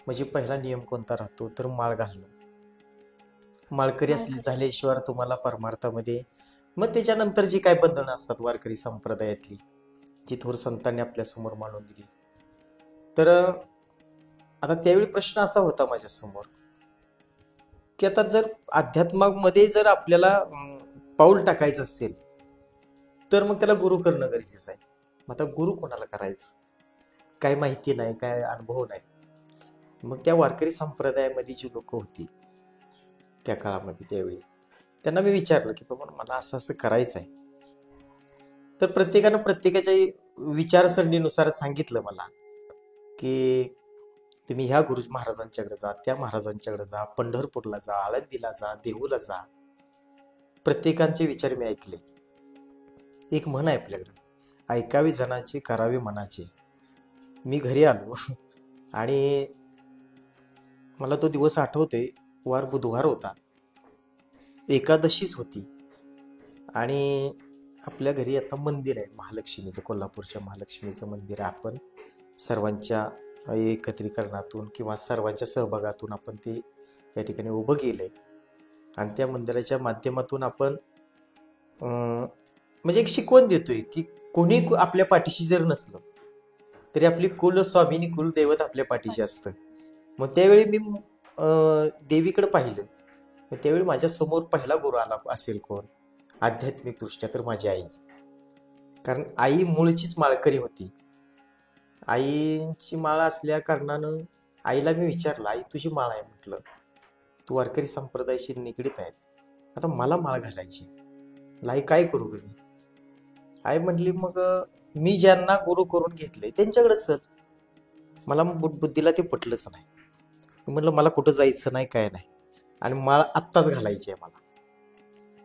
म्हणजे पहिला नियम कोणता राहतो, तर माळ घालणं. माळकरी झाल्याशिवाय तुम्हाला परमार्थामध्ये, मग त्याच्यानंतर जी काय बंधनं असतात वारकरी संप्रदायातली, जी थोर संतांनी आपल्या समोर मांडून दिली. तर आता त्यावेळी प्रश्न असा होता माझ्या समोर की आता जर अध्यात्मामध्ये जर आपल्याला पाऊल टाकायचं असेल तर मग त्याला गुरु करणं गरजेचं आहे. मग आता गुरु कोणाला करायचं, काय माहिती नाही, काय अनुभव नाही. मग त्या वारकरी संप्रदायामध्ये जी लोक होती त्या काळामध्ये त्यावेळी, त्यांना मी विचारलं की बाबा मला असं असं करायचं आहे. तर प्रत्येकानं प्रत्येकाच्या विचारसरणीनुसार सांगितलं मला की तुम्ही ह्या गुरु महाराजांच्याकडे जा, त्या महाराजांच्याकडे जा, पंढरपूरला जा, आळंदीला जा, देहूला जा. प्रत्येकांचे विचार मी ऐकले. एक म्हण आहे आपल्याकडे, ऐकावे जनाचे करावे मनाचे. मी घरी आलो आणि मला तो दिवस आठवते, वार बुधवार होता, एकादशीच होती. आणि आपल्या घरी आता मंदिर आहे महालक्ष्मीचं, कोल्हापूरच्या महालक्ष्मीचं मंदिर आहे. आपण सर्वांच्या एकत्रीकरणातून किंवा सर्वांच्या सहभागातून आपण ते या ठिकाणी उभं केलंय. आणि त्या मंदिराच्या माध्यमातून आपण म्हणजे एक शिकवण देतोय की कोणी आपल्या पाठीशी जर नसलं तरी आपली कुलस्वामिनी कुलदैवत आपल्या पाठीशी असतं. मग त्यावेळी मी देवीकडे पाहिलं. मग त्यावेळी माझ्या समोर पहिला गुरु आला असेल कोण आध्यात्मिक दृष्ट्या, तर माझी आई. कारण आई मूळचीच माळकरी होती. आईची माळ असल्या कारणानं आईला मी विचारलं, आई तुझी माळ आहे, म्हटलं तू वारकरी संप्रदायाशी निगडीत आहेत, आता मला माळ घालायची, आई काय करू गं? आई म्हटली मग मी ज्यांना गुरु करून घेतले त्यांच्याकडेच चल. मला बुद्धीला ते पटलंच नाही. म्हटलं मला कुठं जायचं नाही, काय नाही, आणि माळ आत्ताच घालायची आहे मला.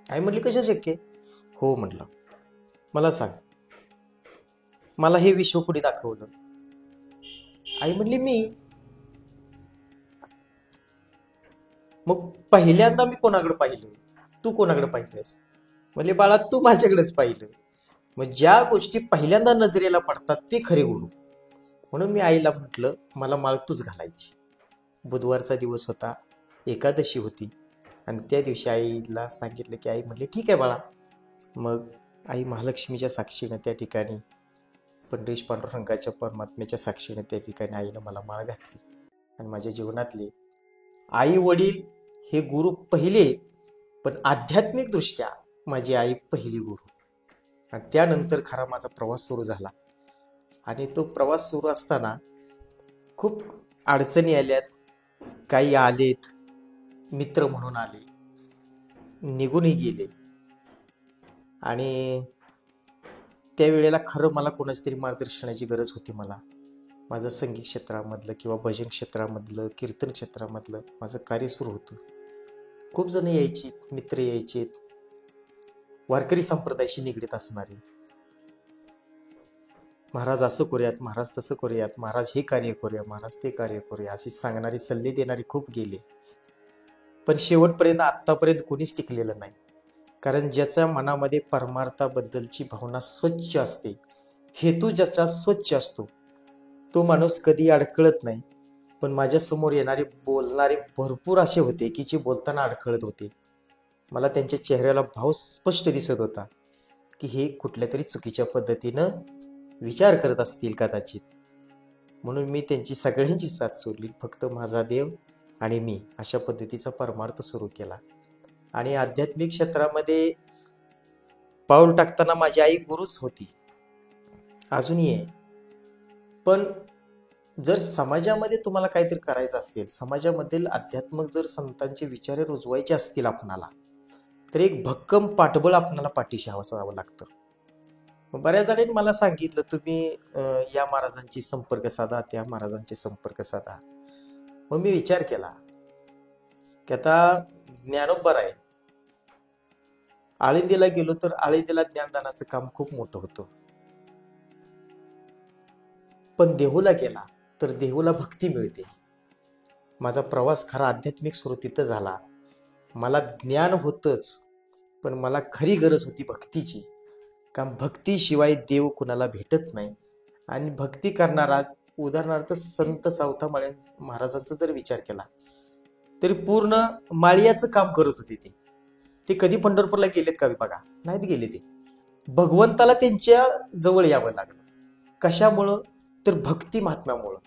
आई म्हटली कशा शक्य आहे? हो म्हटलं, मला सांग, मला हे विश्व कुणी दाखवलं? आई म्हणली मी. मग पहिल्यांदा मी कोणाकडे पाहिलं? तू कोणाकडे पाहिलंस? म्हणजे बाळा तू माझ्याकडेच पाहिलं. मग ज्या गोष्टी पहिल्यांदा नजरेला पडतात ते खरे गुरु. म्हणून मी आईला म्हटलं मला माळ तूच घालायची. बुधवारचा दिवस होता, एकादशी होती, आणि त्या दिवशी आईला सांगितलं की आई म्हटली ठीक आहे बाळा. मग आई महालक्ष्मीच्या साक्षीनं त्या ठिकाणी, पंढरीश पांडुरंगाच्या परमात्म्याच्या साक्षीने त्या ठिकाणी आईनं मला माळ घातली. आणि माझ्या जीवनातले आई वडील हे गुरु पहिले, पण आध्यात्मिक दृष्ट्या माझी आई पहिली गुरु. आणि त्यानंतर खरा माझा प्रवास सुरू झाला. आणि तो प्रवास सुरू असताना खूप अडचणी आल्यात, काही आलेत, मित्र म्हणून आले, निघूनही गेले. आणि त्यावेळेला खरं मला कोणाची तरी मार्गदर्शनाची गरज होती. मला माझं संगीत क्षेत्रामधलं किंवा भजन क्षेत्रामधलं, कीर्तन क्षेत्रामधलं माझं कार्य सुरू होतं. खूप जण यायची, मित्र यायचे, वारकरी संप्रदायाशी निगडीत असणारे. महाराज असं करूयात, महाराज तसं करूयात, महाराज हे कार्य करूया, महाराज ते कार्य करूया, असे सांगणारे, सल्ले देणारे खूप गेले. पण शेवटपर्यंत आत्तापर्यंत कोणीच टिकलेलं नाही. कारण ज्याच्या मनामध्ये परमार्थाबद्दलची भावना स्वच्छ असते, हेतू ज्याचा स्वच्छ असतो, तो माणूस कधी अडखळत नाही. पण माझ्यासमोर येणारे बोलणारे भरपूर असे होते की जे बोलताना अडखळत होते. मला त्यांच्या चेहऱ्याला भाव स्पष्ट दिसत होता की हे कुठल्या तरी चुकीच्या पद्धतीनं विचार करत असतील कदाचित. म्हणून मी त्यांची सगळ्यांची साथ सोडली. फक्त माझा देव आणि मी अशा पद्धतीचा परमार्थ सुरू केला. आणि आध्यात्मिक क्षेत्रामध्ये पाऊल टाकताना माझी आई गुरुच होती, अजूनही आहे. पण जर समाजामध्ये तुम्हाला काहीतरी करायचं असेल, समाजामधील अध्यात्मक जर संतांचे विचार रुजवायचे असतील आपणाला, तर एक भक्कम पाठबळ आपणाला पाठीशी हवं लागतं. बऱ्याच जणांनी मला सांगितलं तुम्ही या महाराजांची संपर्क साधा, त्या महाराजांचे संपर्क साधा. मग मी विचार केला की आता ज्ञानोबा आहे, आळंदीला गेलो तर आळंदीला ज्ञानदानाचं काम खूप मोठं होतं. पण देहूला गेला तर देहूला भक्ती मिळते. माझा प्रवास खरा आध्यात्मिक सुरू तिथं झाला. मला ज्ञान होतंच, पण मला खरी गरज होती भक्तीची. कारण भक्तीशिवाय देव कुणाला भेटत नाही. आणि भक्ती करणारा, उदाहरणार्थ संत सावता महाराजांचा जर विचार केला तरी पूर्ण माळियाचं काम करत होते ते कधी पंढरपूरला गेलेत का बघा? नाहीत गेले. ते भगवंताला त्यांच्या जवळ यावं लागलं. कशामुळं? तर भक्ती महात्म्यामुळं.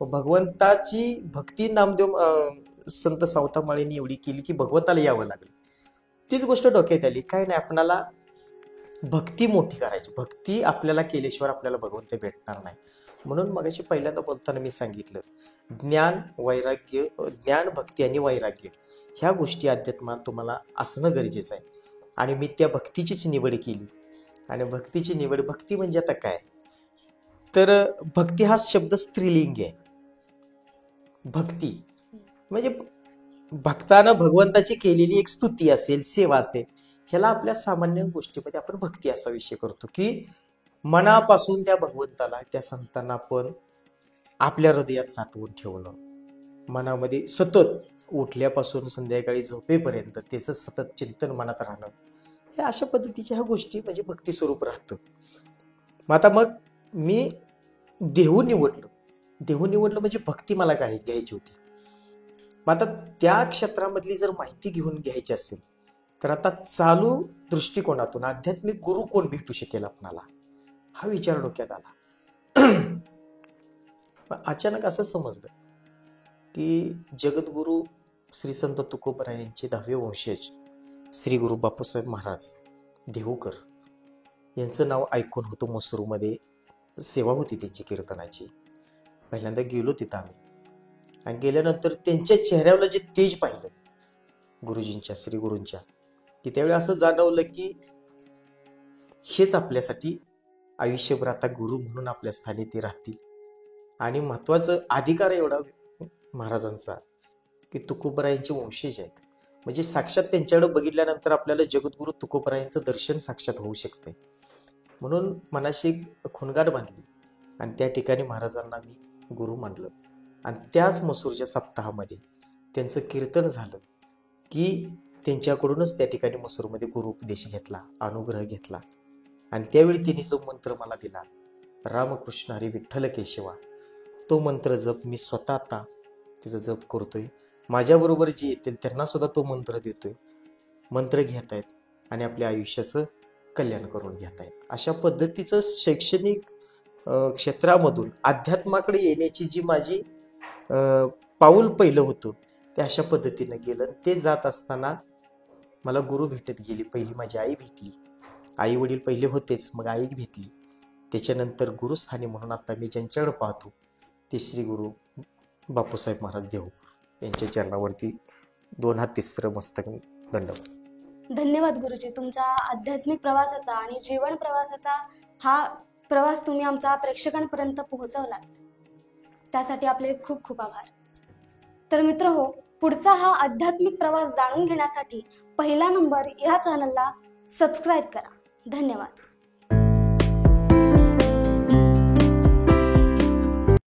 भगवंताची भक्ती नामदेव संत सावतामाळींनी एवढी केली की भगवंताला यावं लागलं. तीच गोष्ट डोक्यात आली, काय नाही, आपणाला भक्ती मोठी करायची. भक्ती आपल्याला केल्याशिवाय आपल्याला भगवंत भेटणार नाही. म्हणून मगाशी पहिल्यांदा बोलताना मी सांगितलं, ज्ञान, भक्ती आणि वैराग्य ह्या गोष्टी अध्यात्मात तुम्हाला असणं गरजेचं आहे. आणि मी त्या भक्तीचीच निवड केली. आणि भक्तीची निवड, भक्ती म्हणजे आता काय, तर भक्ती हा शब्द स्त्रीलिंगी आहे. भक्ती म्हणजे भक्तानं भगवंताची केलेली एक स्तुती असेल, सेवा असेल, ह्याला आपल्या सामान्य गोष्टीमध्ये आपण भक्ती असा विषय करतो, की मनापासून त्या भगवंताला, त्या संतांना आपण आपल्या हृदयात साठवून ठेवणं, मनामध्ये सतत उठल्यापासून संध्याकाळी झोपेपर्यंत त्याचं सतत चिंतन मनात राहणं, हे अशा पद्धतीच्या ह्या गोष्टी म्हणजे भक्ती स्वरूप राहतं. मग मी देहू निवडलं म्हणजे भक्ती मला काय घ्यायची होती. मग आता त्या क्षेत्रामधली जर माहिती घेऊन घ्यायची असेल तर आता चालू दृष्टिकोनातून आध्यात्मिक गुरु कोण भेटू शकेल आपणाला, हा विचार डोक्यात आला. अचानक असं समजलं की जगद्गुरु श्री संत तुकोबराय यांचे 10वे वंशज श्री गुरु बापूसाहेब महाराज देहूकर यांचं नाव ऐकून होतं. मसरूमध्ये सेवा होती त्यांची कीर्तनाची. पहिल्यांदा गेलो तिथं आम्ही, आणि गेल्यानंतर त्यांच्या चेहऱ्यावर जे तेज पाहिलं गुरुजींच्या, श्री गुरूंच्या, की त्यावेळी असं जाणवलं की हेच आपल्यासाठी आयुष्यभर आता गुरु म्हणून आपल्या स्थानी ते राहतील. आणि महत्वाचं अधिकार एवढा महाराजांचा की तुकोबरायांचे वंशज आहेत. म्हणजे साक्षात त्यांच्याकडे बघितल्यानंतर आपल्याला जगद्गुरु तुकोबरायांचं दर्शन साक्षात होऊ शकते. म्हणून मनाशी एक खुणगाट बांधली आणि त्या ठिकाणी महाराजांना मी गुरु मानलं. आणि त्याच मसूरच्या सप्ताहामध्ये त्यांचं कीर्तन झालं की त्यांच्याकडूनच त्या ठिकाणी मसूरमध्ये गुरु उपदेश घेतला, अनुग्रह घेतला. आणि त्यावेळी त्यांनी जो मंत्र मला दिला, रामकृष्ण हरी विठ्ठल केशवा, तो मंत्र जप मी स्वतः आता त्याचा जप करतोय. माझ्याबरोबर जे येतील त्यांना सुद्धा तो मंत्र देतोय. मंत्र घेत आहेत आणि आपल्या आयुष्याचं कल्याण करून घेत आहेत. अशा पद्धतीचं शैक्षणिक क्षेत्रामधून अध्यात्माकडे येण्याची जी माझी पाऊल पहिलं होतं ते अशा पद्धतीनं गेलं. ते जात असताना मला गुरु भेटत गेली. पहिली माझी आई भेटली, आई वडील पहिले होतेच, मग आई भेटली. त्याच्यानंतर गुरुस्थानी म्हणून आता मी ज्यांच्याकडे पाहतो ते श्री गुरु बापूसाहेब महाराज देहूकर यांच्या चरणावरती 2 हात तिसरं मस्तक दंडवत. धन्यवाद गुरुजी. तुमच्या आध्यात्मिक प्रवासाचा आणि जीवन प्रवासाचा हा प्रवास तुम्ही आमच्या प्रेक्षकांपर्यंत पोहोचवला, त्यासाठी आपले खूप खूप आभार. तर मित्र हो, पुढचा हा आध्यात्मिक प्रवास जाणून घेण्यासाठी पहिला नंबर या चॅनलला सबस्क्राईब करा. धन्यवाद.